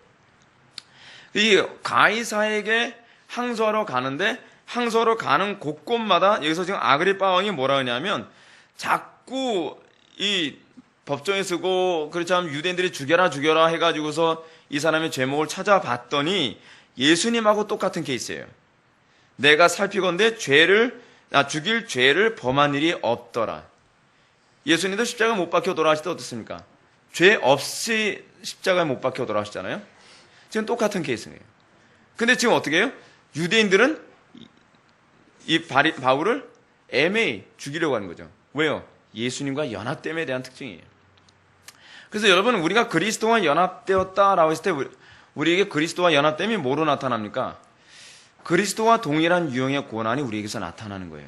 이 가이사에게 항소하러 가는데 항소하러 가는 곳곳마다 여기서 지금 아그리빠 왕이 뭐라 하냐면 자꾸 이 법정에 쓰고 그렇지 않으면 유대인들이 죽여라 해가지고서 이 사람의 죄목을 찾아봤더니 예수님하고 똑같은 케이스예요. 내가 살피건대 죽일 죄를 범한 일이 없더라. 예수님도 십자가에 못 박혀 돌아가실 때 어떻습니까? 죄 없이 십자가에 못 박혀 돌아가시잖아요. 지금 똑같은 케이스예요. 근데 지금 어떻게 해요? 유대인들은 이 바울을 애매히 죽이려고 하는 거죠. 왜요? 예수님과 연합됨에 대한 특징이에요. 그래서 여러분 우리가 그리스도와 연합되었다라고 했을 때 우리에게 그리스도와 연합됨이 뭐로 나타납니까? 그리스도와 동일한 유형의 고난이 우리에게서 나타나는 거예요.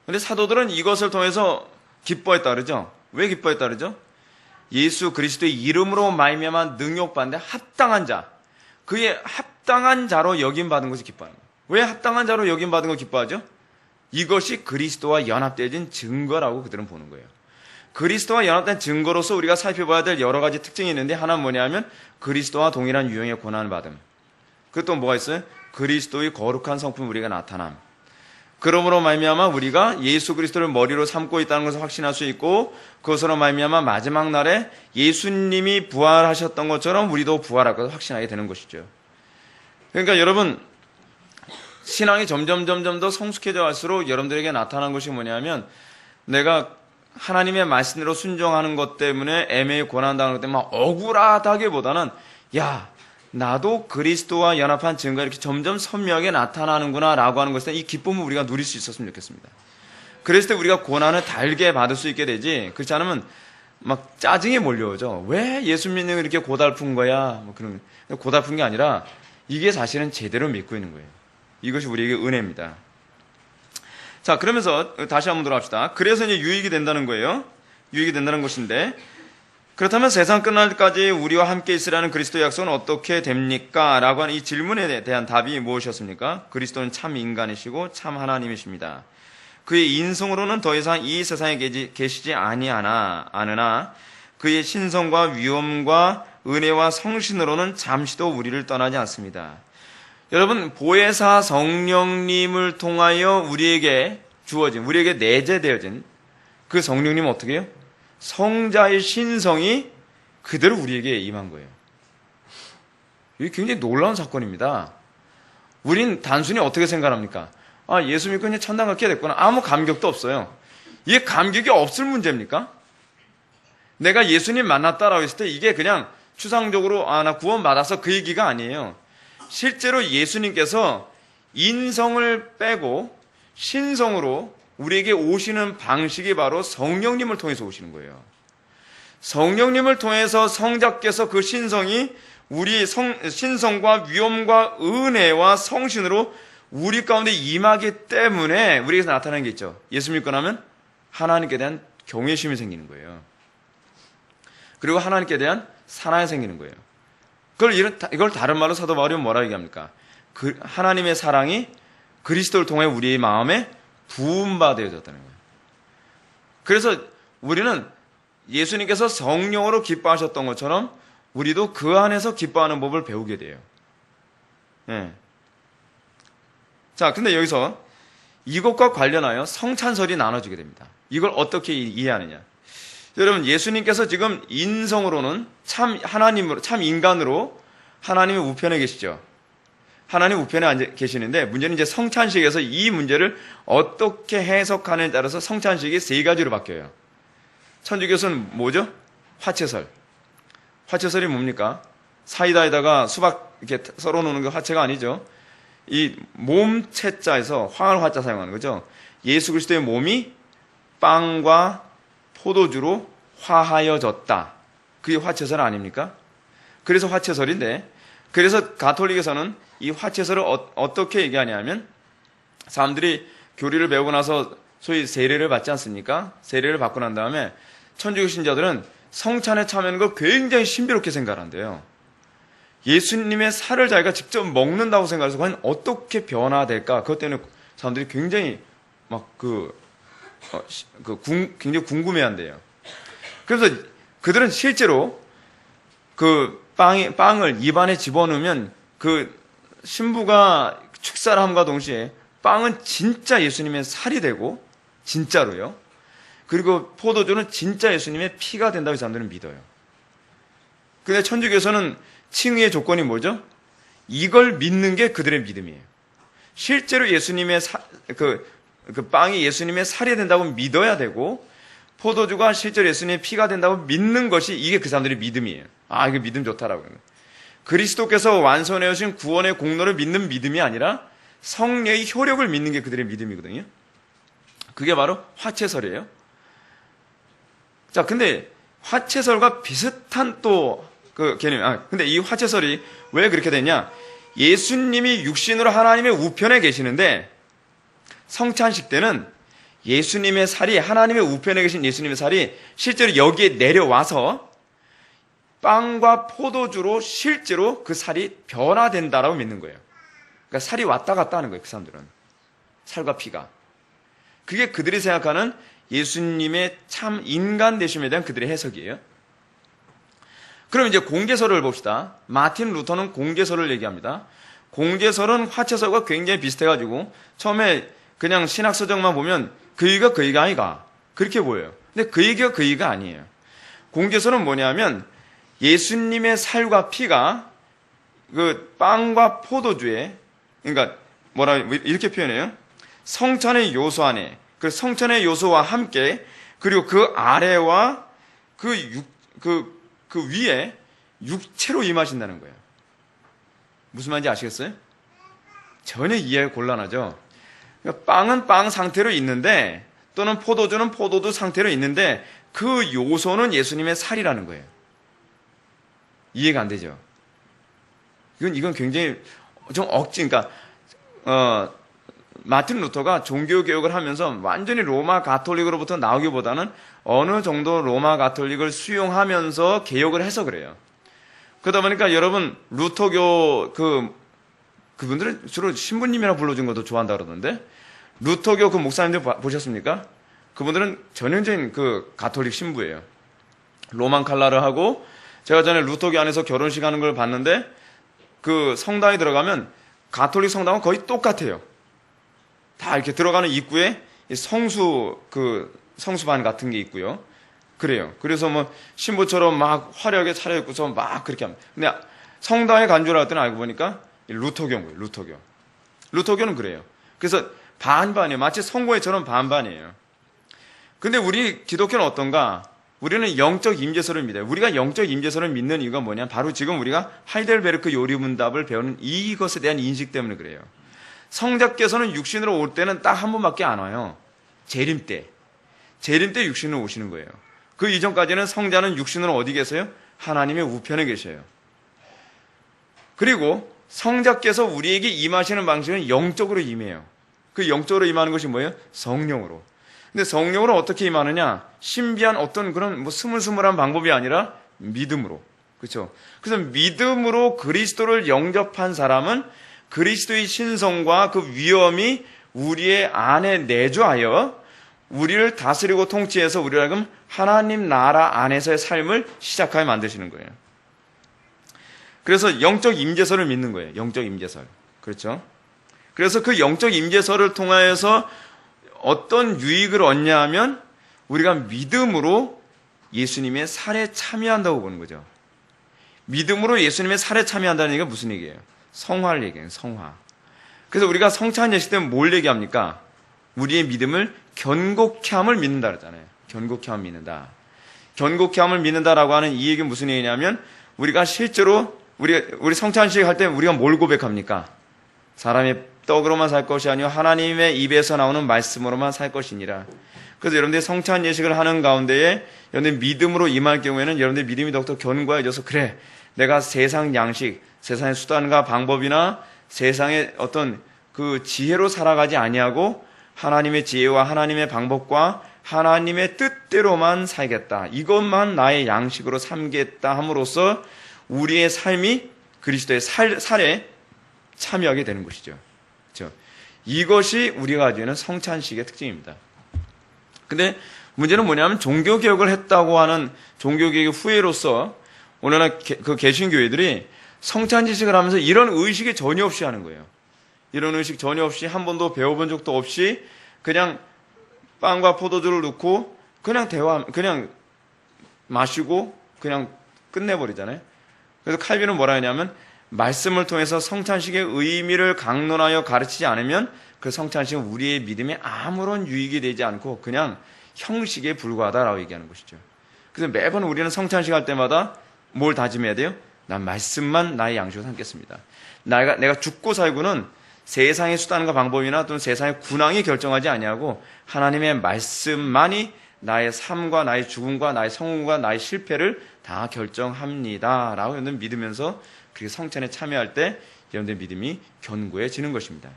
그런데 사도들은 이것을 통해서 기뻐했다 그러죠. 왜 기뻐했다 그러죠? 예수 그리스도의 이름으로 말미암아 능욕받는데 합당한 자, 그의 합당한 자로 여김받은 것을 기뻐하는 거예요. 왜 합당한 자로 여김받은 걸 기뻐하죠? 이것이 그리스도와 연합되어진 증거라고 그들은 보는 거예요. 그리스도와 연합된 증거로서 우리가 살펴봐야 될 여러 가지 특징이 있는데 하나는 뭐냐면 그리스도와 동일한 유형의 고난을 받음. 그또 뭐가 있어요? 그리스도의 거룩한 성품 우리가 나타남. 그러므로 말미암아 우리가 예수 그리스도를 머리로 삼고 있다는 것을 확신할 수 있고 그것으로 말미암아 마지막 날에 예수님이 부활하셨던 것처럼 우리도 부활할 것을 확신하게 되는 것이죠. 그러니까 여러분 신앙이 점점 더 성숙해져 갈수록 여러분들에게 나타난 것이 뭐냐면 내가 하나님의 말씀대로 순종하는 것 때문에 애매히 고난당하는 것 때문에 막 억울하다기보다는 야 나도 그리스도와 연합한 증거가 이렇게 점점 선명하게 나타나는구나 라고 하는 것에 이 기쁨을 우리가 누릴 수 있었으면 좋겠습니다. 그랬을 때 우리가 고난을 달게 받을 수 있게 되지 그렇지 않으면 막 짜증이 몰려오죠. 왜 예수 믿는 게 이렇게 고달픈 거야? 뭐 그런 고달픈 게 아니라 이게 사실은 제대로 믿고 있는 거예요. 이것이 우리에게 은혜입니다. 자, 그러면서 다시 한번 돌아갑시다. 그래서 이제 유익이 된다는 거예요. 유익이 된다는 것인데 그렇다면 세상 끝날 때까지 우리와 함께 있으라는 그리스도의 약속은 어떻게 됩니까? 라고 하는 이 질문에 대한 답이 무엇이었습니까? 그리스도는 참 인간이시고 참 하나님이십니다. 그의 인성으로는 더 이상 이 세상에 계시지 않으나 그의 신성과 위엄과 은혜와 성신으로는 잠시도 우리를 떠나지 않습니다. 여러분 보혜사 성령님을 통하여 우리에게 주어진 우리에게 내재되어진 그 성령님은 어떻게 해요? 성자의 신성이 그대로 우리에게 임한 거예요. 이게 굉장히 놀라운 사건입니다. 우린 단순히 어떻게 생각합니까? 아, 예수 믿고 이제 천당 가게 됐구나. 아무 감격도 없어요. 이게 감격이 없을 문제입니까? 내가 예수님 만났다라고 했을 때 이게 그냥 추상적으로 나 구원받아서 그 얘기가 아니에요. 실제로 예수님께서 인성을 빼고 신성으로 우리에게 오시는 방식이 바로 성령님을 통해서 오시는 거예요. 성령님을 통해서 성자께서 그 신성이 우리 신성과 위엄과 은혜와 성신으로 우리 가운데 임하기 때문에 우리에게서 나타나는 게 있죠. 예수 믿고 나면 하나님께 대한 경외심이 생기는 거예요. 그리고 하나님께 대한 사랑이 생기는 거예요. 이걸 다른 말로 사도 바울이 뭐라 얘기합니까? 하나님의 사랑이 그리스도를 통해 우리의 마음에 부음받아졌다는 거예요. 그래서 우리는 예수님께서 성령으로 기뻐하셨던 것처럼 우리도 그 안에서 기뻐하는 법을 배우게 돼요. 예. 자, 근데 여기서 이것과 관련하여 성찬설이 나눠지게 됩니다. 이걸 어떻게 이해하느냐? 여러분, 예수님께서 지금 인성으로는 참 하나님으로, 참 인간으로 하나님의 우편에 계시죠. 하나님 우편에 앉아 계시는데, 문제는 이제 성찬식에서 이 문제를 어떻게 해석하느냐에 따라서 성찬식이 세 가지로 바뀌어요. 천주교에서는 뭐죠? 화채설. 화채설이 뭡니까? 사이다에다가 수박 이렇게 썰어 놓는 게 화채가 아니죠. 이 몸채자에서 화을 화자 사용하는 거죠. 예수 그리스도의 몸이 빵과 포도주로 화하여졌다. 그게 화채설 아닙니까? 그래서 화채설인데, 그래서 가톨릭에서는 이 화채설을 어떻게 얘기하냐면, 사람들이 교리를 배우고 나서 소위 세례를 받지 않습니까? 세례를 받고 난 다음에 천주교 신자들은 성찬에 참여하는 걸 굉장히 신비롭게 생각한대요. 예수님의 살을 자기가 직접 먹는다고 생각해서 과연 어떻게 변화될까? 그것 때문에 사람들이 굉장히 굉장히 궁금해한대요. 그래서 그들은 실제로 그 빵을 입안에 집어넣으면 그 신부가 축사를 함과 동시에 빵은 진짜 예수님의 살이 되고, 진짜로요. 그리고 포도주는 진짜 예수님의 피가 된다고 사람들은 믿어요. 근데 천주교에서는 칭의의 조건이 뭐죠? 이걸 믿는 게 그들의 믿음이에요. 실제로 예수님의 그 빵이 예수님의 살이 된다고 믿어야 되고, 포도주가 실제로 예수님의 피가 된다고 믿는 것이 이게 그 사람들의 믿음이에요. 아, 이거 믿음 좋다라고. 그리스도께서 완성해 오신 구원의 공로를 믿는 믿음이 아니라 성령의 효력을 믿는 게 그들의 믿음이거든요. 그게 바로 화채설이에요. 자, 근데 화채설과 비슷한 또 그 개념, 근데 이 화채설이 왜 그렇게 됐냐? 예수님이 육신으로 하나님의 우편에 계시는데, 성찬식 때는 예수님의 살이, 하나님의 우편에 계신 예수님의 살이 실제로 여기에 내려와서 빵과 포도주로 실제로 그 살이 변화된다라고 믿는 거예요. 그러니까 살이 왔다 갔다 하는 거예요, 그 사람들은. 살과 피가. 그게 그들이 생각하는 예수님의 참 인간 되심에 대한 그들의 해석이에요. 그럼 이제 공개설을 봅시다. 마틴 루터는 공개설을 얘기합니다. 공개설은 화채설과 굉장히 비슷해가지고 처음에 그냥 신학서적만 보면 그이가 아이가 그렇게 보여요. 근데 그이가 아니에요. 공개설은 뭐냐면 예수님의 살과 피가 그 빵과 포도주에, 그러니까 이렇게 표현해요. 성찬의 요소 안에, 그 성찬의 요소와 함께, 그리고 그 아래와 그 위에 육체로 임하신다는 거예요. 무슨 말인지 아시겠어요? 전혀 이해가 곤란하죠. 그러니까 빵은 빵 상태로 있는데, 또는 포도주는 포도주 상태로 있는데, 그 요소는 예수님의 살이라는 거예요. 이해가 안 되죠? 이건 굉장히 좀 그러니까 마틴 루터가 종교개혁을 하면서 완전히 로마 가톨릭으로부터 나오기보다는 어느 정도 로마 가톨릭을 수용하면서 개혁을 해서 그래요. 그러다 보니까 여러분, 루터교 그분들은 주로 신부님이라 불러준 것도 좋아한다 그러던데, 루터교 그 목사님들 보셨습니까? 그분들은 전형적인 그 가톨릭 신부예요. 로만 칼라를 하고, 제가 전에 루터교 안에서 결혼식 하는 걸 봤는데, 그 성당에 들어가면 가톨릭 성당은 거의 똑같아요. 다 이렇게 들어가는 입구에 성수반 같은 게 있고요. 그래요. 그래서 뭐 신부처럼 막 화려하게 차려입고서 막 그렇게 합니다. 근데 성당에 간주를 할 때는 알고 보니까 루터교인 거예요. 루터교는 그래요. 그래서 반반이에요. 마치 성공회처럼 반반이에요. 근데 우리 기독교는 어떤가? 우리는 영적 임재설을 믿어요. 우리가 영적 임재설을 믿는 이유가 뭐냐? 바로 지금 우리가 하이델베르크 요리문답을 배우는 이것에 대한 인식 때문에 그래요. 성자께서는 육신으로 올 때는 딱 한 번밖에 안 와요. 재림 때 육신으로 오시는 거예요. 그 이전까지는 성자는 육신으로 어디 계세요? 하나님의 우편에 계셔요. 그리고 성자께서 우리에게 임하시는 방식은 영적으로 임해요. 그 영적으로 임하는 것이 뭐예요? 성령으로. 근데 성령으로 어떻게 임하느냐? 신비한 어떤 그런 스물스물한 방법이 아니라 믿음으로. 그렇죠? 그래서 믿음으로 그리스도를 영접한 사람은 그리스도의 신성과 그 위엄이 우리의 안에 내주하여 우리를 다스리고 통치해서 우리를 하여금 하나님 나라 안에서의 삶을 시작하여 만드시는 거예요. 그래서 영적 임재설을 믿는 거예요. 영적 임재설. 그렇죠? 그래서 그 영적 임재설을 통하여서 어떤 유익을 얻냐 하면 우리가 믿음으로 예수님의 살에 참여한다고 보는 거죠. 믿음으로 예수님의 살에 참여한다는 얘기가 무슨 얘기예요? 성화를 얘기해요. 성화. 그래서 우리가 성찬 예식 때는 뭘 얘기합니까? 우리의 믿음을 견고케 함을 믿는다 그러잖아요. 견고케 함을 믿는다. 견고케 함을 믿는다라고 하는 이 얘기는 무슨 얘기냐면 우리가 실제로 우리 성찬식 할 때 우리가 뭘 고백합니까? 사람의 떡으로만 살 것이 아니요 하나님의 입에서 나오는 말씀으로만 살 것이니라. 그래서 여러분들이 성찬 예식을 하는 가운데에 여러분들 믿음으로 임할 경우에는 여러분들 믿음이 더욱더 견고해져서 그래 내가 세상 양식, 세상의 수단과 방법이나 세상의 어떤 그 지혜로 살아가지 아니하고 하나님의 지혜와 하나님의 방법과 하나님의 뜻대로만 살겠다. 이것만 나의 양식으로 삼겠다 함으로써 우리의 삶이 그리스도의 살에 참여하게 되는 것이죠. 그렇죠? 이것이 우리가 가지고 있는 성찬식의 특징입니다. 근데 문제는 뭐냐면 종교개혁을 했다고 하는 종교개혁의 후예로서 오늘날 그 개신교회들이 성찬지식을 하면서 이런 의식이 전혀 없이 하는 거예요. 이런 의식 전혀 없이 한 번도 배워본 적도 없이 그냥 빵과 포도주를 넣고 그냥 마시고 그냥 끝내버리잖아요. 그래서 칼빈은 뭐라 하냐면 말씀을 통해서 성찬식의 의미를 강론하여 가르치지 않으면 그 성찬식은 우리의 믿음에 아무런 유익이 되지 않고 그냥 형식에 불과하다라고 얘기하는 것이죠. 그래서 매번 우리는 성찬식 할 때마다 뭘 다짐해야 돼요? 난 말씀만 나의 양식으로 삼겠습니다. 내가 죽고 살고는 세상의 수단과 방법이나 또는 세상의 군왕이 결정하지 아니하고 하나님의 말씀만이 나의 삶과 나의 죽음과 나의 성공과 나의 실패를 다 결정합니다. 라고 여러분 믿으면서 그렇게 성찬에 참여할 때 여러분들의 믿음이 견고해지는 것입니다.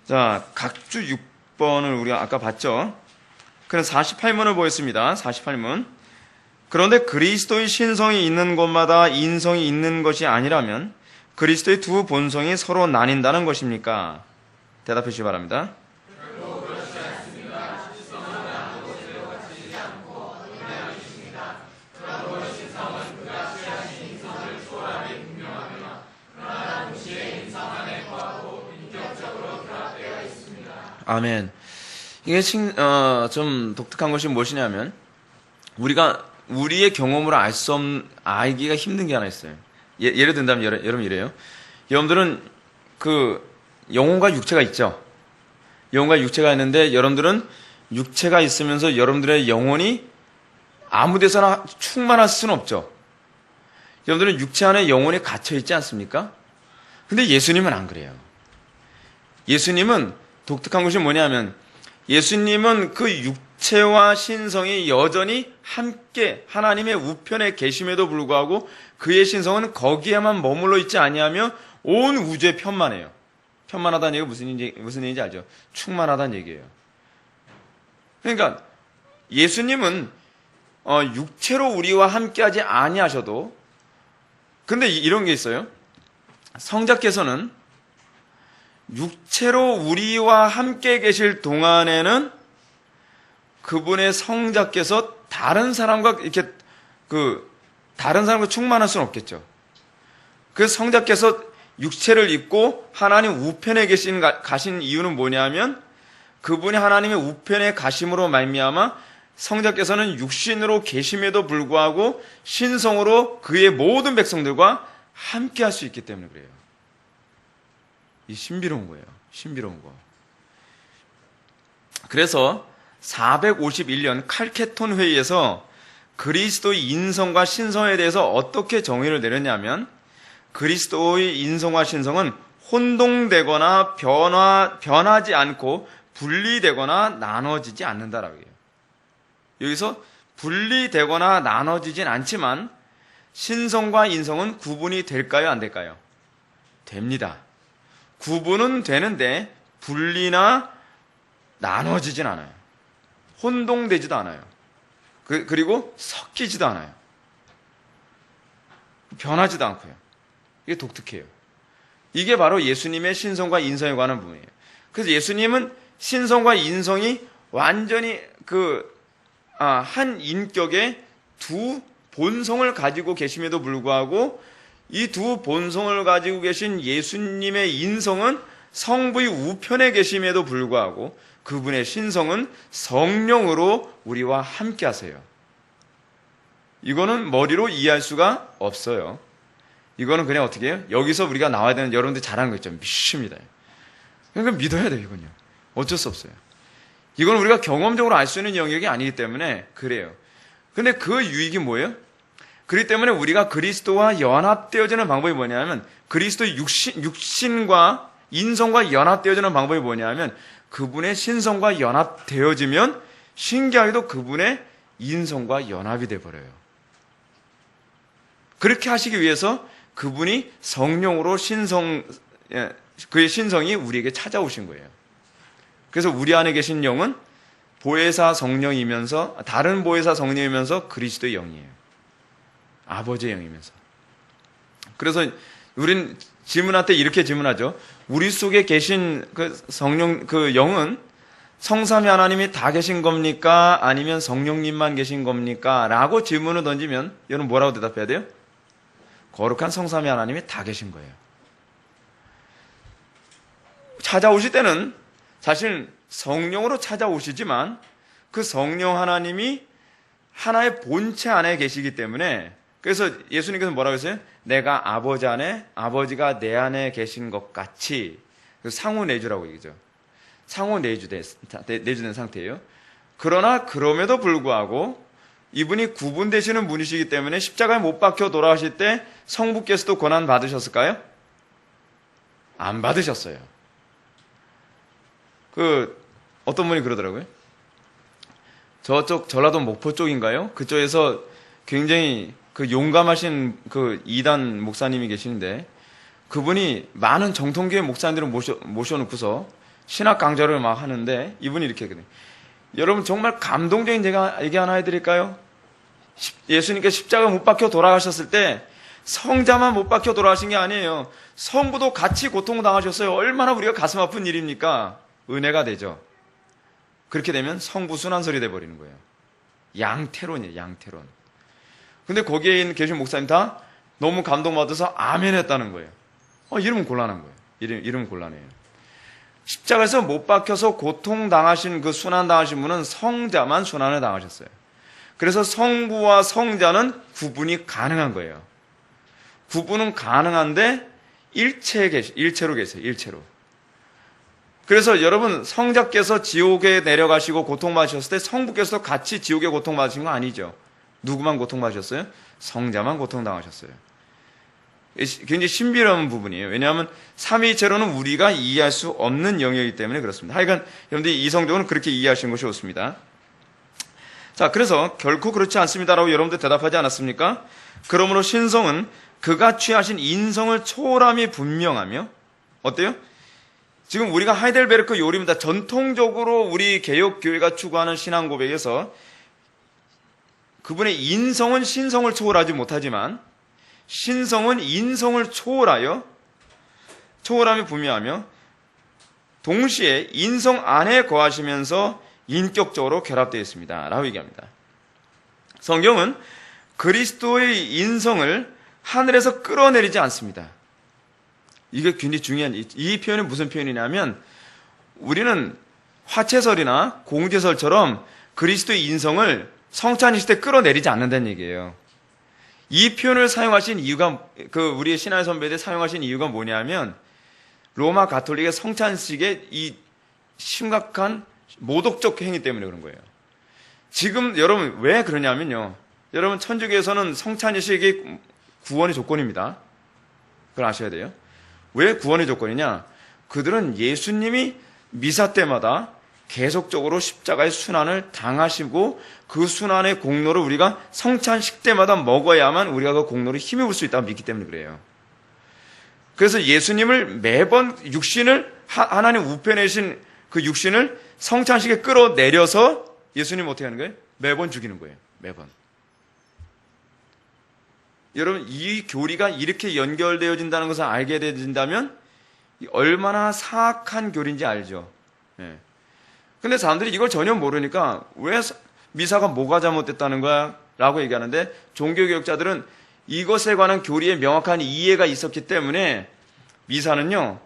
자, 각주 6번을 우리가 아까 봤죠. 그럼 48문을 보겠습니다. 48문. 그런데 그리스도의 신성이 있는 곳마다 인성이 있는 것이 아니라면 그리스도의 두 본성이 서로 나뉜다는 것입니까? 대답해 주시기 바랍니다. 아멘. 이게 좀 독특한 것이 무엇이냐면 우리가 우리의 경험으로 알기가 힘든 게 하나 있어요. 예를 든다면 여러분 이래요. 여러분들은 그 영혼과 육체가 있죠. 영혼과 육체가 있는데 여러분들은 육체가 있으면서 여러분들의 영혼이 아무 데서나 충만할 수는 없죠. 여러분들은 육체 안에 영혼이 갇혀 있지 않습니까? 근데 예수님은 안 그래요. 예수님은 독특한 것이 뭐냐면 예수님은 그 육체와 신성이 여전히 함께 하나님의 우편에 계심에도 불구하고 그의 신성은 거기에만 머물러 있지 아니하며 온 우주에 편만해요. 편만하다는 얘기가 무슨 얘기인지 알죠? 충만하다는 얘기예요. 그러니까 예수님은 육체로 우리와 함께하지 아니하셔도 근데 이런 게 있어요. 성자께서는 육체로 우리와 함께 계실 동안에는 그분의 성자께서 다른 사람과 충만할 수는 없겠죠. 그래서 성자께서 육체를 입고 하나님 우편에 가신 이유는 뭐냐면 그분이 하나님의 우편에 가심으로 말미암아 성자께서는 육신으로 계심에도 불구하고 신성으로 그의 모든 백성들과 함께 할 수 있기 때문에 그래요. 이 신비로운 거예요. 신비로운 거. 그래서 451년 칼케톤 회의에서 그리스도의 인성과 신성에 대해서 어떻게 정의를 내렸냐면 그리스도의 인성과 신성은 혼동되거나 변하지 않고 분리되거나 나눠지지 않는다라고 해요. 여기서 분리되거나 나눠지진 않지만 신성과 인성은 구분이 될까요? 안 될까요? 됩니다. 구분은 되는데 분리나 나눠지진 않아요. 혼동되지도 않아요. 그리고 섞이지도 않아요. 변하지도 않고요. 이게 독특해요. 이게 바로 예수님의 신성과 인성에 관한 부분이에요. 그래서 예수님은 신성과 인성이 완전히 한 인격의 두 본성을 가지고 계심에도 불구하고 이 두 본성을 가지고 계신 예수님의 인성은 성부의 우편에 계심에도 불구하고 그분의 신성은 성령으로 우리와 함께 하세요. 이거는 머리로 이해할 수가 없어요. 이거는 그냥 어떻게 해요? 여기서 우리가 나와야 되는, 여러분들 잘하는 거 있죠. 믿습니다. 그러니까 믿어야 돼요, 이건요. 어쩔 수 없어요. 이건 우리가 경험적으로 알 수 있는 영역이 아니기 때문에 그래요. 근데 그 유익이 뭐예요? 그렇기 때문에 우리가 그리스도와 연합되어지는 방법이 뭐냐면, 그리스도의 육신과 인성과 연합되어지는 방법이 뭐냐면, 그분의 신성과 연합되어지면 신기하게도 그분의 인성과 연합이 되어버려요. 그렇게 하시기 위해서 그분이 성령으로 그의 신성이 우리에게 찾아오신 거예요. 그래서 우리 안에 계신 영은 보혜사 성령이면서, 다른 보혜사 성령이면서 그리스도의 영이에요. 아버지의 영이면서. 그래서 우린 질문할 때 이렇게 질문하죠. 우리 속에 계신 그 성령, 그 영은 성삼위 하나님이 다 계신 겁니까? 아니면 성령님만 계신 겁니까? 라고 질문을 던지면 여러분 뭐라고 대답해야 돼요? 거룩한 성삼위 하나님이 다 계신 거예요. 찾아오실 때는 사실 성령으로 찾아오시지만 그 성령 하나님이 하나의 본체 안에 계시기 때문에, 그래서 예수님께서 뭐라고 했어요? 내가 아버지 안에, 아버지가 내 안에 계신 것 같이, 상호 내주라고 얘기죠. 상호 내주된 상태예요. 그러나 그럼에도 불구하고 이분이 구분되시는 분이시기 때문에 십자가에 못 박혀 돌아가실 때 성부께서도 고난 받으셨을까요? 안 받으셨어요. 어떤 분이 그러더라고요. 저쪽 전라도 목포 쪽인가요? 그쪽에서 굉장히 용감하신 이단 목사님이 계시는데, 그분이 많은 정통교회 목사님들을 모셔놓고서 신학 강좌를 막 하는데, 이분이 이렇게 그래요. 여러분 정말 감동적인 제가 얘기 하나 해드릴까요? 예수님께서 십자가 못 박혀 돌아가셨을 때 성자만 못 박혀 돌아가신 게 아니에요. 성부도 같이 고통당하셨어요. 얼마나 우리가 가슴 아픈 일입니까? 은혜가 되죠. 그렇게 되면 성부 순환설이 돼버리는 거예요. 양태론이에요, 양태론. 근데 거기에 계신 목사님 다 너무 감동받아서 아멘 했다는 거예요. 이러면 곤란한 거예요. 이러면 곤란해요. 십자가에서 못 박혀서 고통당하신 그 순환당하신 분은 성자만 순환을 당하셨어요. 그래서 성부와 성자는 구분이 가능한 거예요. 구분은 가능한데 일체로 계세요. 일체로. 그래서 여러분 성자께서 지옥에 내려가시고 고통받으셨을 때 성부께서도 같이 지옥에 고통받으신 거 아니죠. 누구만 고통받으셨어요? 성자만 고통당하셨어요. 굉장히 신비로운 부분이에요. 왜냐하면 삼위일체로는 우리가 이해할 수 없는 영역이기 때문에 그렇습니다. 하여간 여러분들이 이성적으로는 그렇게 이해하시는 것이 좋습니다. 자, 그래서 결코 그렇지 않습니다라고 여러분들 대답하지 않았습니까? 그러므로 신성은 그가 취하신 인성을 초월함이 분명하며, 어때요? 지금 우리가 하이델베르크 요리입니다. 전통적으로 우리 개혁교회가 추구하는 신앙 고백에서 그분의 인성은 신성을 초월하지 못하지만 신성은 인성을 초월함이 분명하며 동시에 인성 안에 거하시면서 인격적으로 결합되어 있습니다 라고 얘기합니다. 성경은 그리스도의 인성을 하늘에서 끌어내리지 않습니다. 이게 굉장히 중요한, 이 표현이 무슨 표현이냐면, 우리는 화채설이나 공제설처럼 그리스도의 인성을 성찬이실 때 끌어내리지 않는다는 얘기예요. 이 표현을 사용하신 이유가, 우리의 신앙의 선배들 사용하신 이유가 뭐냐면, 로마 가톨릭의 성찬식의 이 심각한 모독적 행위 때문에 그런 거예요. 지금 여러분 왜 그러냐면요. 여러분 천주교에서는 성찬이식이 구원의 조건입니다. 그걸 아셔야 돼요. 왜 구원의 조건이냐? 그들은 예수님이 미사 때마다 계속적으로 십자가의 순환을 당하시고 그 순환의 공로를 우리가 성찬식 때마다 먹어야만 우리가 그 공로를 힘입을 수 있다고 믿기 때문에 그래요. 그래서 예수님을 매번 하나님 우편에 계신 그 육신을 성찬식에 끌어내려서 예수님 어떻게 하는 거예요? 매번 죽이는 거예요. 매번. 여러분 이 교리가 이렇게 연결되어진다는 것을 알게 되진다면 얼마나 사악한 교리인지 알죠. 예. 근데 사람들이 이걸 전혀 모르니까 왜 미사가 뭐가 잘못됐다는 거야? 라고 얘기하는데, 종교개혁자들은 이것에 관한 교리에 명확한 이해가 있었기 때문에 미사는요,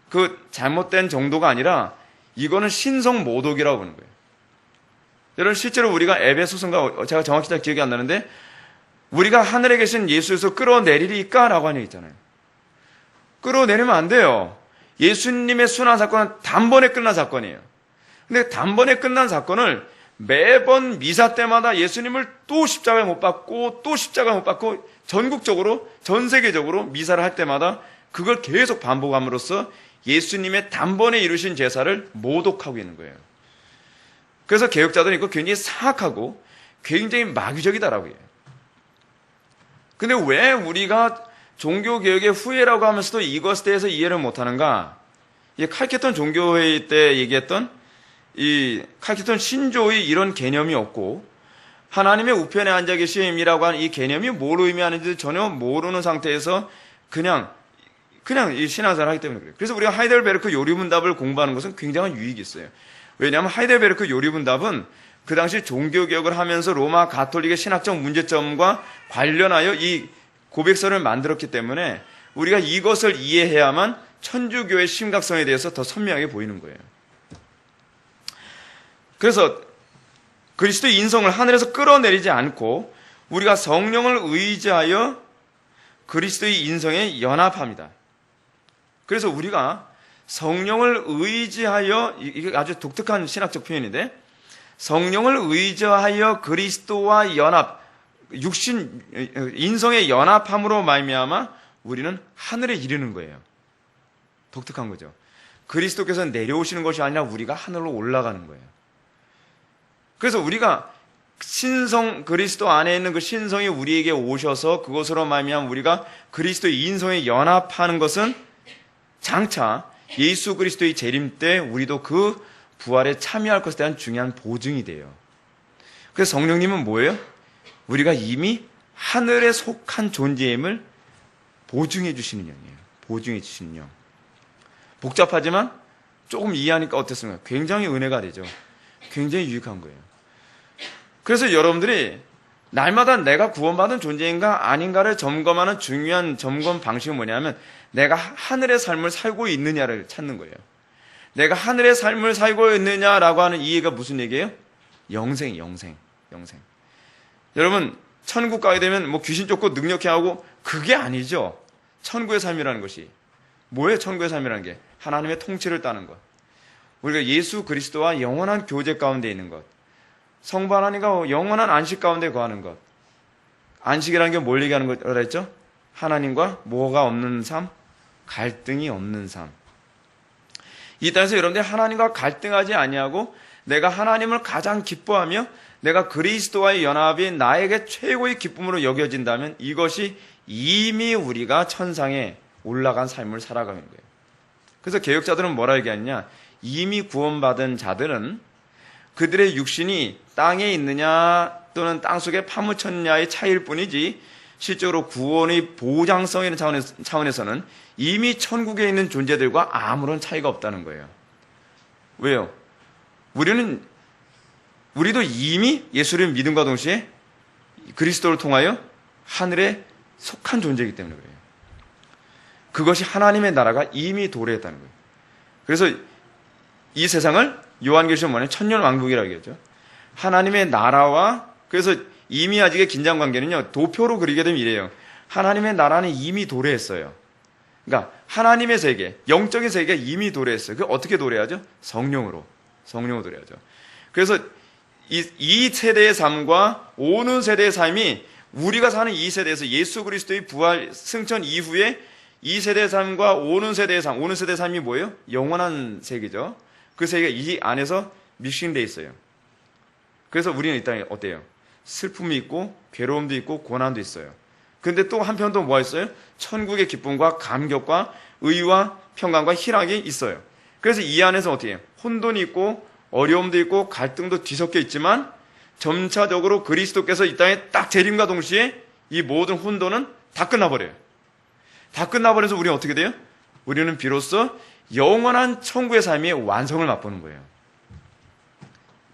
그 잘못된 정도가 아니라 이거는 신성 모독이라고 보는 거예요. 여러분, 실제로 우리가 에베소서인가, 제가 정확히 잘 기억이 안 나는데, 우리가 하늘에 계신 예수에서 끌어내리리까? 라고 하는 얘기 있잖아요. 끌어내리면 안 돼요. 예수님의 순환 사건은 단번에 끝난 사건이에요. 근데 단번에 끝난 사건을 매번 미사 때마다 예수님을 또 십자가에 못 박고 또 십자가에 못 박고 전국적으로 전 세계적으로 미사를 할 때마다 그걸 계속 반복함으로써 예수님의 단번에 이루신 제사를 모독하고 있는 거예요. 그래서 개혁자들은 이거 굉장히 사악하고 굉장히 마귀적이다라고 해요. 근데 왜 우리가 종교개혁의 후예라고 하면서도 이것에 대해서 이해를 못하는가? 이 칼케톤 종교회의 때 얘기했던 이 칼케톤 신조의 이런 개념이 없고 하나님의 우편에 앉아 계심이라고 하는 이 개념이 뭘 의미하는지 전혀 모르는 상태에서 그냥 이 신앙생활을 하기 때문에 그래요. 그래서 우리가 하이델베르크 요리문답을 공부하는 것은 굉장한 유익이 있어요. 왜냐하면 하이델베르크 요리문답은 그 당시 종교개혁을 하면서 로마 가톨릭의 신학적 문제점과 관련하여 이 고백서를 만들었기 때문에 우리가 이것을 이해해야만 천주교의 심각성에 대해서 더 선명하게 보이는 거예요. 그래서 그리스도의 인성을 하늘에서 끌어내리지 않고 우리가 성령을 의지하여 그리스도의 인성에 연합합니다. 그래서 우리가 성령을 의지하여, 이게 아주 독특한 신학적 표현인데, 성령을 의지하여 그리스도와 연합, 인성의 연합함으로 말미암아 우리는 하늘에 이르는 거예요. 독특한 거죠. 그리스도께서 내려오시는 것이 아니라 우리가 하늘로 올라가는 거예요. 그래서 우리가 신성, 그리스도 안에 있는 그 신성이 우리에게 오셔서 그것으로 말미암아 우리가 그리스도의 인성에 연합하는 것은 장차 예수 그리스도의 재림 때 우리도 그 부활에 참여할 것에 대한 중요한 보증이 돼요. 그래서 성령님은 뭐예요? 우리가 이미 하늘에 속한 존재임을 보증해 주시는 영이에요. 보증해 주시는 영. 복잡하지만 조금 이해하니까 어떻습니까? 굉장히 은혜가 되죠. 굉장히 유익한 거예요. 그래서 여러분들이 날마다 내가 구원받은 존재인가 아닌가를 점검하는 중요한 점검 방식은 뭐냐면 내가 하늘의 삶을 살고 있느냐를 찾는 거예요. 내가 하늘의 삶을 살고 있느냐라고 하는 이해가 무슨 얘기예요? 영생. 여러분, 천국 가게 되면 뭐 귀신 쫓고 능력해 하고 그게 아니죠. 천국의 삶이라는 것이. 뭐예요, 천국의 삶이라는 게? 하나님의 통치를 따는 것. 우리가 예수 그리스도와 영원한 교제 가운데 있는 것. 성부 하나님과 영원한 안식 가운데 거하는 것. 안식이라는 게 뭘 얘기하는 거라 했죠? 하나님과 뭐가 없는 삶? 갈등이 없는 삶. 이 땅에서 여러분들이 하나님과 갈등하지 아니하고 내가 하나님을 가장 기뻐하며 내가 그리스도와의 연합이 나에게 최고의 기쁨으로 여겨진다면 이것이 이미 우리가 천상에 올라간 삶을 살아가는 거예요. 그래서 개혁자들은 뭐라 얘기하느냐? 이미 구원받은 자들은 그들의 육신이 땅에 있느냐 또는 땅속에 파묻혔느냐의 차이일 뿐이지 실제로 구원의 보장성이라는 차원에서는 이미 천국에 있는 존재들과 아무런 차이가 없다는 거예요. 왜요? 우리도 이미 예수를 믿음과 동시에 그리스도를 통하여 하늘에 속한 존재이기 때문에 그래요. 그것이 하나님의 나라가 이미 도래했다는 거예요. 그래서 이 세상을 요한계시록 뭐냐? 천년왕국이라고 얘기하죠. 하나님의 나라와 그래서 이미 아직의 긴장관계는요. 도표로 그리게 되면 이래요. 하나님의 나라는 이미 도래했어요. 그러니까 하나님의 세계, 영적인 세계가 이미 도래했어요. 그 어떻게 도래하죠? 성령으로 도래하죠. 그래서 이 세대의 삶과 오는 세대의 삶이 우리가 사는 이 세대에서 예수 그리스도의 부활 승천 이후에 이 세대의 삶과 오는 세대의 삶이 뭐예요? 영원한 세계죠. 그 세계가 이 안에서 믹싱되어 있어요. 그래서 우리는 이 땅에 어때요? 슬픔이 있고 괴로움도 있고 고난도 있어요. 근데 또 한편 또 뭐가 있어요? 천국의 기쁨과 감격과 의와 평강과 희락이 있어요. 그래서 이 안에서 어떻게 해요? 혼돈이 있고 어려움도 있고 갈등도 뒤섞여 있지만 점차적으로 그리스도께서 이 땅에 딱 재림과 동시에 이 모든 혼돈은 다 끝나버려요. 다 끝나버려서 우리는 어떻게 돼요? 우리는 비로소 영원한 천국의 삶의 완성을 맛보는 거예요.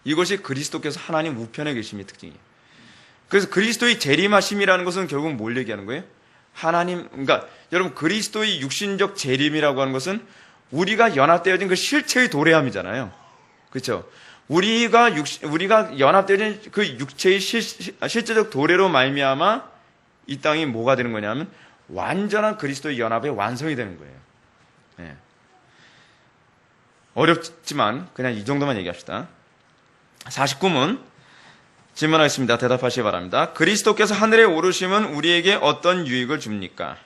이것이 그리스도께서 하나님 우편에 계심의 특징이에요. 그래서 그리스도의 재림하심이라는 것은 결국 뭘 얘기하는 거예요? 하나님, 그러니까 여러분 그리스도의 육신적 재림이라고 하는 것은 우리가 연합되어진 그 실체의 도래함이잖아요. 그렇죠? 우리가 연합되어진 그 육체의 실제적 도래로 말미암아 이 땅이 뭐가 되는 거냐면 완전한 그리스도의 연합의 완성이 되는 거예요. 네. 어렵지만 그냥 이 정도만 얘기합시다. 49문 질문하겠습니다. 대답하시기 바랍니다. 그리스도께서 하늘에 오르심은 우리에게 어떤 유익을 줍니까?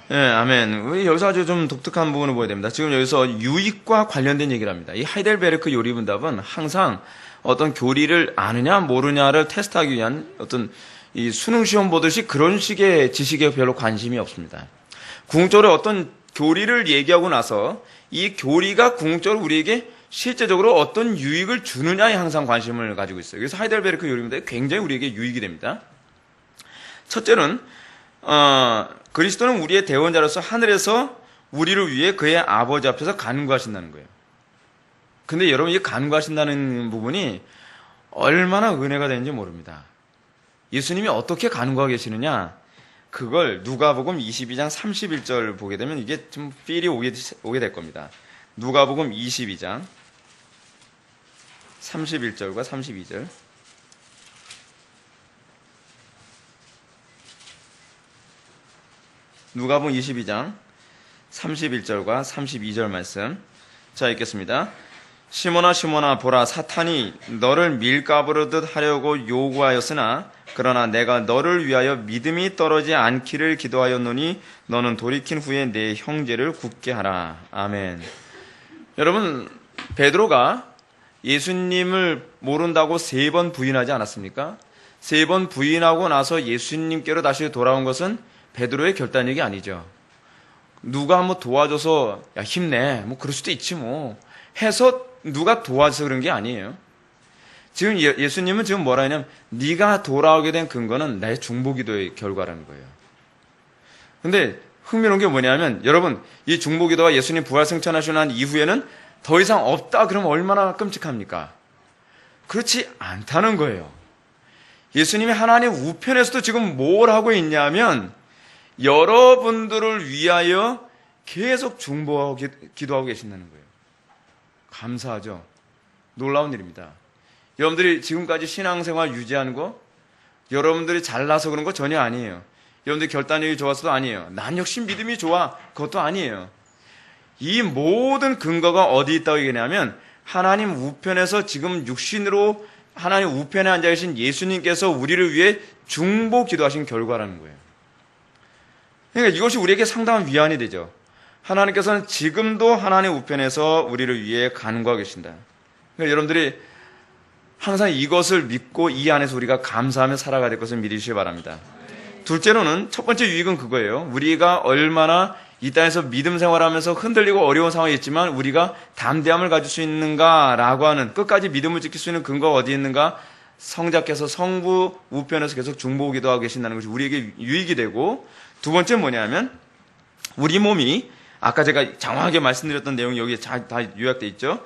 네, 아멘. 우리 여기서 아주 좀 독특한 부분을 보여야 됩니다. 지금 여기서 유익과 관련된 얘기를 합니다. 이 하이델베르크 요리문답은 항상 어떤 교리를 아느냐 모르냐를 테스트하기 위한 어떤 이 수능 시험 보듯이 그런 식의 지식에 별로 관심이 없습니다. 궁극적으로 어떤 교리를 얘기하고 나서 이 교리가 궁극적으로 우리에게 실제적으로 어떤 유익을 주느냐에 항상 관심을 가지고 있어요. 그래서 하이델베르크 요리문답이 굉장히 우리에게 유익이 됩니다. 첫째는 그리스도는 우리의 대원자로서 하늘에서 우리를 위해 그의 아버지 앞에서 간구하신다는 거예요. 근데 여러분, 이 간구하신다는 부분이 얼마나 은혜가 되는지 모릅니다. 예수님이 어떻게 간구하고 계시느냐? 그걸 누가복음 22장 31절 보게 되면 이게 좀 필이 오게 될 겁니다. 누가복음 22장 31절과 32절. 누가복음 22장 31절과 32절 말씀. 자, 읽겠습니다. 시몬아 시몬아 보라, 사탄이 너를 밀가부르듯 하려고 요구하였으나 그러나 내가 너를 위하여 믿음이 떨어지지 않기를 기도하였노니 너는 돌이킨 후에 내 형제를 굳게 하라. 아멘. 여러분, 베드로가 예수님을 모른다고 3번 부인하지 않았습니까? 3번 부인하고 나서 예수님께로 다시 돌아온 것은 베드로의 결단력이 아니죠. 누가 한번 도와줘서 야 힘내, 뭐 그럴 수도 있지 뭐 해서 누가 도와줘서 그런 게 아니에요. 지금 예수님은 지금 뭐라 하냐면 네가 돌아오게 된 근거는 내 중보기도의 결과라는 거예요. 근데 흥미로운 게 뭐냐면 여러분, 이 중보기도가 예수님 부활승천하시고 난 이후에는 더 이상 없다 그러면 얼마나 끔찍합니까? 그렇지 않다는 거예요. 예수님이 하나님 우편에서도 지금 뭘 하고 있냐면 여러분들을 위하여 계속 중보하고 기도하고 계신다는 거예요. 감사하죠? 놀라운 일입니다. 여러분들이 지금까지 신앙생활 유지하는 거 여러분들이 잘나서 그런 거 전혀 아니에요. 여러분들이 결단력이 좋아서도 아니에요. 난 역시 믿음이 좋아, 그것도 아니에요. 이 모든 근거가 어디 있다고 얘기하냐면 하나님 우편에서 지금 육신으로 하나님 우편에 앉아 계신 예수님께서 우리를 위해 중보 기도하신 결과라는 거예요. 그러니까 이것이 우리에게 상당한 위안이 되죠. 하나님께서는 지금도 하나님 우편에서 우리를 위해 간구하고 계신다. 그러니까 여러분들이 항상 이것을 믿고 이 안에서 우리가 감사하며 살아가야 될 것을 믿으시기 바랍니다. 둘째로는 첫 번째 유익은 그거예요. 우리가 얼마나 이 땅에서 믿음 생활하면서 흔들리고 어려운 상황이 있지만 우리가 담대함을 가질 수 있는가라고 하는, 끝까지 믿음을 지킬 수 있는 근거가 어디 있는가? 성자께서 성부 우편에서 계속 중보 기도하고 계신다는 것이 우리에게 유익이 되고, 두 번째 뭐냐면 우리 몸이, 아까 제가 장황하게 말씀드렸던 내용이 여기에 다 요약되어 있죠.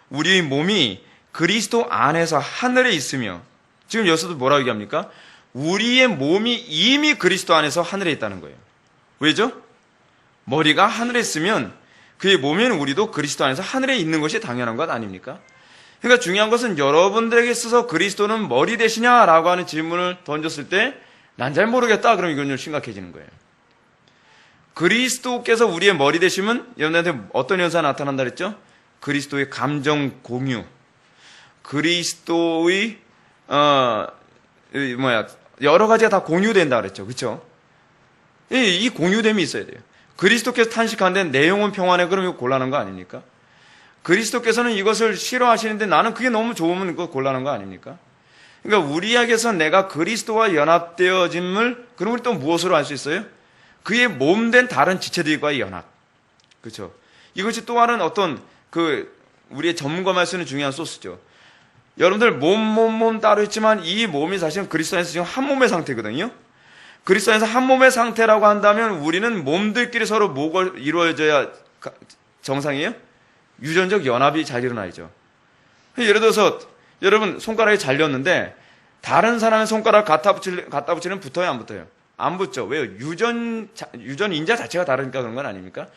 우리 몸이 그리스도 안에서 하늘에 있으며, 지금 여기서도 뭐라고 얘기합니까? 우리의 몸이 이미 그리스도 안에서 하늘에 있다는 거예요. 왜죠? 머리가 하늘에 있으면 그의 몸인 우리도 그리스도 안에서 하늘에 있는 것이 당연한 것 아닙니까? 그러니까 중요한 것은 여러분들에게 있어서 그리스도는 머리 되시냐라고 하는 질문을 던졌을 때 난 잘 모르겠다 그럼 이건 좀 심각해지는 거예요. 그리스도께서 우리의 머리 되시면 여러분한테 어떤 현상이 나타난다 그랬죠? 그리스도의 감정 공유, 그리스도의 여러 가지가 다 공유된다 그랬죠. 그렇죠? 이 공유됨이 있어야 돼요. 그리스도께서 탄식하는데 내 영혼 평안해, 그러면 곤란한 거 아닙니까? 그리스도께서는 이것을 싫어하시는데 나는 그게 너무 좋으면 그거 곤란한 거 아닙니까? 그러니까 우리에게서 내가 그리스도와 연합되어짐을 그럼 우리 또 무엇으로 알 수 있어요? 그의 몸된 다른 지체들과의 연합. 그렇죠? 이것이 또 다른 어떤 우리의 전문가말 쓰는 중요한 소스죠. 여러분들 몸 따로 있지만 이 몸이 사실은 그리스도 안에서 지금 한 몸의 상태거든요. 그리스도 안에서 한 몸의 상태라고 한다면 우리는 몸들끼리 서로 뭐가 이루어져야 정상이에요? 유전적 연합이 잘 일어나야죠. 예를 들어서 여러분 손가락이 잘렸는데 다른 사람의 손가락 갖다 붙이면 붙어요, 안 붙어요? 안 붙죠. 왜요? 유전 인자 자체가 다르니까 그런 건 아닙니까?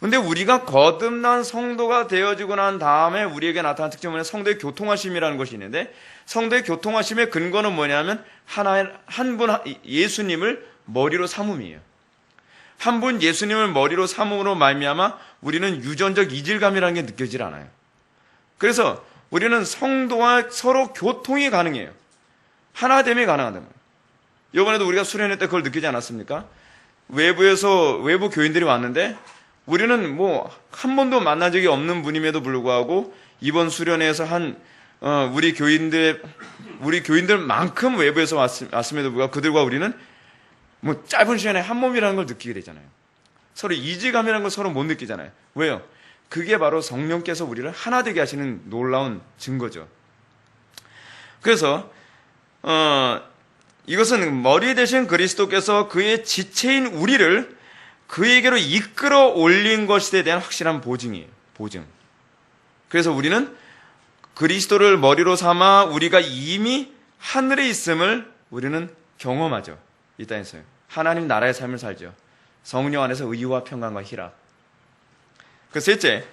근데 우리가 거듭난 성도가 되어지고 난 다음에 우리에게 나타난 특징은 성도의 교통하심이라는 것이 있는데, 성도의 교통하심의 근거는 뭐냐면 한 분 예수님을 머리로 삼음이에요. 한 분 예수님을 머리로 삼음으로 말미암아 우리는 유전적 이질감이라는 게 느껴지질 않아요. 그래서 우리는 성도와 서로 교통이 가능해요. 하나됨이 가능하단 말이에요. 이번에도 우리가 수련회 때 그걸 느끼지 않았습니까? 외부 교인들이 왔는데 우리는 한 번도 만난 적이 없는 분임에도 불구하고 이번 수련회에서 우리 교인들만큼 외부에서 왔음에도 불구하고 그들과 우리는 짧은 시간에 한 몸이라는 걸 느끼게 되잖아요. 서로 이질감이라는 걸 서로 못 느끼잖아요. 왜요? 그게 바로 성령께서 우리를 하나 되게 하시는 놀라운 증거죠. 그래서 이것은 머리 대신 그리스도께서 그의 지체인 우리를 그에게로 이끌어 올린 것에 대한 확실한 보증이에요. 보증. 그래서 우리는 그리스도를 머리로 삼아 우리가 이미 하늘에 있음을 우리는 경험하죠. 이 땅에서요. 하나님 나라의 삶을 살죠. 성령 안에서 의와 평강과 희락. 그 셋째,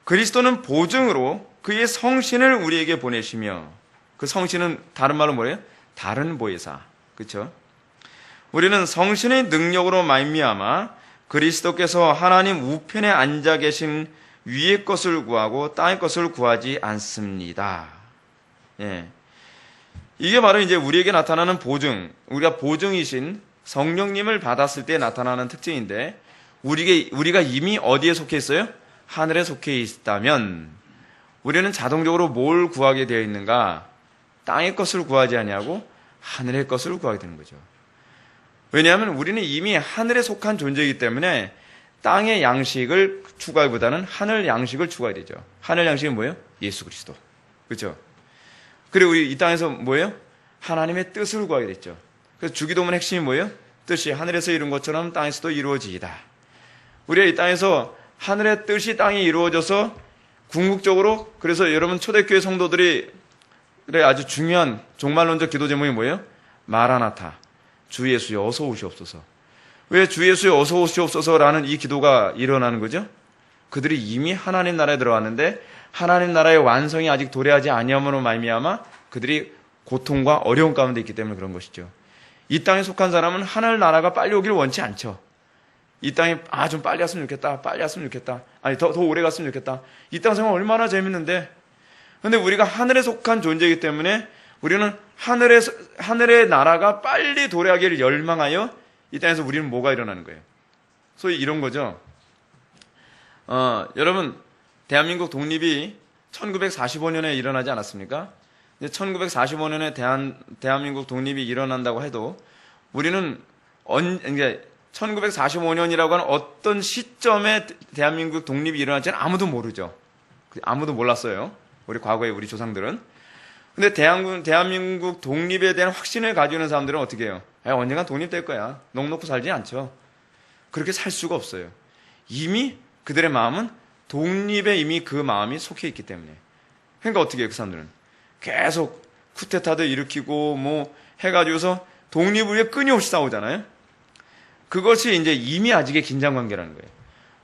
그리스도는 보증으로 그의 성신을 우리에게 보내시며, 그 성신은 다른 말로 뭐예요? 다른 보혜사. 그렇죠? 우리는 성신의 능력으로 말미암아 그리스도께서 하나님 우편에 앉아 계신 위의 것을 구하고 땅의 것을 구하지 않습니다. 예. 이게 바로 이제 우리에게 나타나는 보증, 우리가 보증이신 성령님을 받았을 때 나타나는 특징인데, 우리가 이미 어디에 속해 있어요? 하늘에 속해 있다면 우리는 자동적으로 뭘 구하게 되어 있는가? 땅의 것을 구하지 아니하고 하늘의 것을 구하게 되는 거죠. 왜냐하면 우리는 이미 하늘에 속한 존재이기 때문에 땅의 양식을 추구하기보다는 하늘 양식을 추구해야 되죠. 하늘 양식은 뭐예요? 예수 그리스도. 그렇죠? 그리고 우리 이 땅에서 뭐예요? 하나님의 뜻을 구하게 됐죠. 그래서 주기도문 핵심이 뭐예요? 뜻이 하늘에서 이룬 것처럼 땅에서도 이루어지이다. 우리가 이 땅에서 하늘의 뜻이 땅에 이루어져서 궁극적으로, 그래서 여러분 초대교회 성도들이 아주 중요한 종말론적 기도 제목이 뭐예요? 마라나타. 주 예수여 어서 오시옵소서. 왜 주 예수여 어서 오시옵소서라는 이 기도가 일어나는 거죠? 그들이 이미 하나님 나라에 들어왔는데 하나님 나라의 완성이 아직 도래하지 아니함으로 말미암아 그들이 고통과 어려움 가운데 있기 때문에 그런 것이죠. 이 땅에 속한 사람은 하늘 나라가 빨리 오길 원치 않죠. 이 땅에 좀 빨리 왔으면 좋겠다. 빨리 왔으면 좋겠다. 아니 더 오래 갔으면 좋겠다. 이 땅 생활 얼마나 재밌는데. 근데 우리가 하늘에 속한 존재이기 때문에 우리는 하늘의 나라가 빨리 도래하기를 열망하여 이 땅에서 우리는 뭐가 일어나는 거예요? 소위 이런 거죠. 여러분, 대한민국 독립이 1945년에 일어나지 않았습니까? 1945년에 대한민국 독립이 일어난다고 해도 우리는 이제 1945년이라고 하는 어떤 시점에 대한민국 독립이 일어날지는 아무도 모르죠. 아무도 몰랐어요. 우리 과거에 우리 조상들은. 근데 대한민국 독립에 대한 확신을 가지고 있는 사람들은 어떻게 해요? 언젠간 독립될 거야. 넋놓고 살지 않죠. 그렇게 살 수가 없어요. 이미 그들의 마음은 독립에 이미 그 마음이 속해 있기 때문에. 그러니까 어떻게 해요, 그 사람들은? 계속 쿠데타도 일으키고 해가지고서 독립을 위해 끊임없이 싸우잖아요. 그것이 이제 이미 아직의 긴장관계라는 거예요.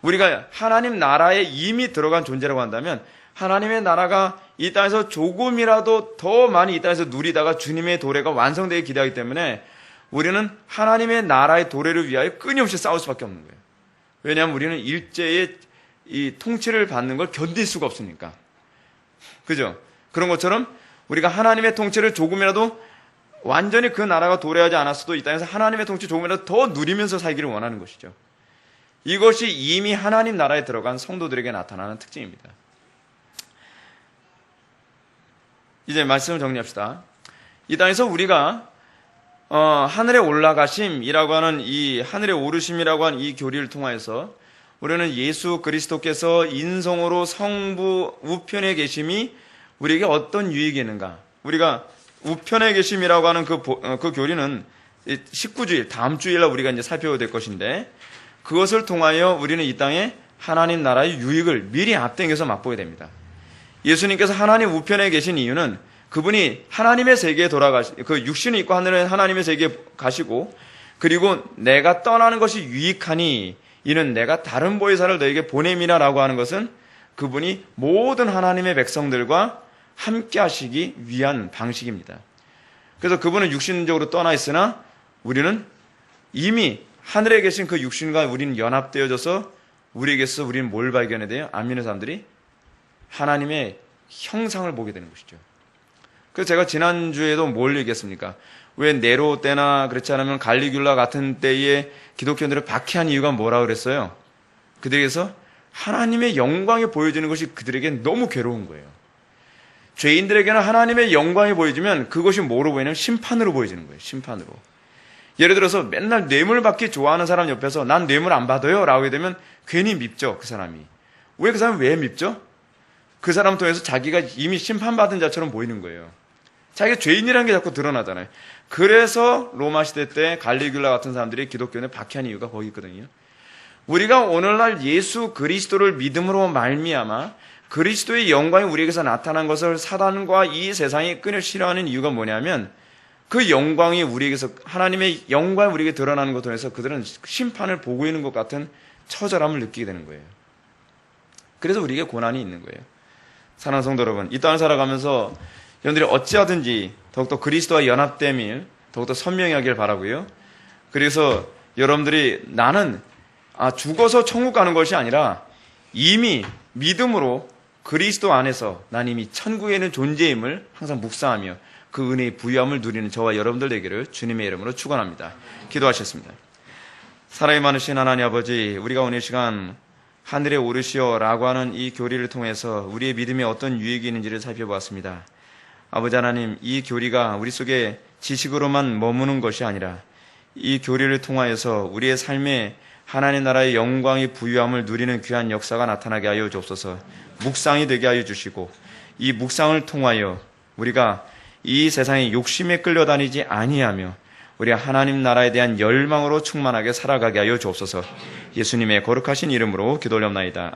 우리가 하나님 나라에 이미 들어간 존재라고 한다면 하나님의 나라가 이 땅에서 조금이라도 더 많이 이 땅에서 누리다가 주님의 도래가 완성되기 기대하기 때문에 우리는 하나님의 나라의 도래를 위하여 끊임없이 싸울 수밖에 없는 거예요. 왜냐하면 우리는 일제의 이 통치를 받는 걸 견딜 수가 없으니까. 그죠? 그런 것처럼 우리가 하나님의 통치를 조금이라도 완전히 그 나라가 도래하지 않았어도 이 땅에서 하나님의 통치 조금이라도 더 누리면서 살기를 원하는 것이죠. 이것이 이미 하나님 나라에 들어간 성도들에게 나타나는 특징입니다. 이제 말씀을 정리합시다. 이 땅에서 우리가 하늘에 올라가심이라고 하는 이 하늘에 오르심이라고 하는 이 교리를 통하여서 우리는 예수 그리스도께서 인성으로 성부 우편에 계심이 우리에게 어떤 유익이 있는가? 우리가 우편에 계심이라고 하는 그 교리는 19주일, 다음 주일날 우리가 이제 살펴야 될 것인데, 그것을 통하여 우리는 이 땅에 하나님 나라의 유익을 미리 앞당겨서 맛보게 됩니다. 예수님께서 하나님 우편에 계신 이유는 그분이 하나님의 세계에 그 육신을 입고 하나님의 세계에 가시고, 그리고 내가 떠나는 것이 유익하니 이는 내가 다른 보혜사를 너에게 보냄이라라고 하는 것은 그분이 모든 하나님의 백성들과 함께 하시기 위한 방식입니다. 그래서 그분은 육신적으로 떠나 있으나 우리는 이미 하늘에 계신 그 육신과 우리는 연합되어져서 우리에게서 우리는 뭘 발견해야 돼요? 안 믿는 사람들이 하나님의 형상을 보게 되는 것이죠. 그래서 제가 지난주에도 뭘 얘기했습니까? 왜 네로 때나 그렇지 않으면 갈리귤라 같은 때에 기독교인들을 박해한 이유가 뭐라고 그랬어요? 그들에게서 하나님의 영광이 보여지는 것이 그들에게 너무 괴로운 거예요. 죄인들에게는 하나님의 영광이 보여지면 그것이 뭐로 보이냐면 심판으로 보여지는 거예요. 심판으로. 예를 들어서 맨날 뇌물 받기 좋아하는 사람 옆에서 난 뇌물 안 받아요 라고 하게 되면 괜히 밉죠. 그 사람이. 왜 그 사람이 왜 밉죠? 그 사람 통해서 자기가 이미 심판받은 자처럼 보이는 거예요. 자기가 죄인이라는 게 자꾸 드러나잖아요. 그래서 로마 시대 때 갈리귤라 같은 사람들이 기독교인을 박해한 이유가 거기 있거든요. 우리가 오늘날 예수 그리스도를 믿음으로 말미암아 그리스도의 영광이 우리에게서 나타난 것을 사단과 이 세상이 끊어 싫어하는 이유가 뭐냐면 그 영광이 우리에게서 하나님의 영광이 우리에게 드러나는 것을 통해서 그들은 심판을 보고 있는 것 같은 처절함을 느끼게 되는 거예요. 그래서 우리에게 고난이 있는 거예요. 사랑하는 성도 여러분, 이 땅을 살아가면서 여러분들이 어찌하든지 더욱더 그리스도와 연합됨을 더욱더 선명히 하길 바라고요. 그래서 여러분들이 나는 죽어서 천국 가는 것이 아니라 이미 믿음으로 그리스도 안에서 난 이미 천국에 있는 존재임을 항상 묵상하며 그 은혜의 부유함을 누리는 저와 여러분들 되기를 주님의 이름으로 축원합니다. 기도하셨습니다. 사랑이 많으신 하나님 아버지, 우리가 오늘 시간 하늘에 오르시오라고 하는 이 교리를 통해서 우리의 믿음에 어떤 유익이 있는지를 살펴보았습니다. 아버지 하나님, 이 교리가 우리 속에 지식으로만 머무는 것이 아니라 이 교리를 통하여서 우리의 삶에 하나님 나라의 영광의 부유함을 누리는 귀한 역사가 나타나게 하여 주옵소서. 묵상이 되게 하여 주시고 이 묵상을 통하여 우리가 이 세상의 욕심에 끌려다니지 아니하며 우리 하나님 나라에 대한 열망으로 충만하게 살아가게 하여 주옵소서. 예수님의 거룩하신 이름으로 기도 올려옵나이다.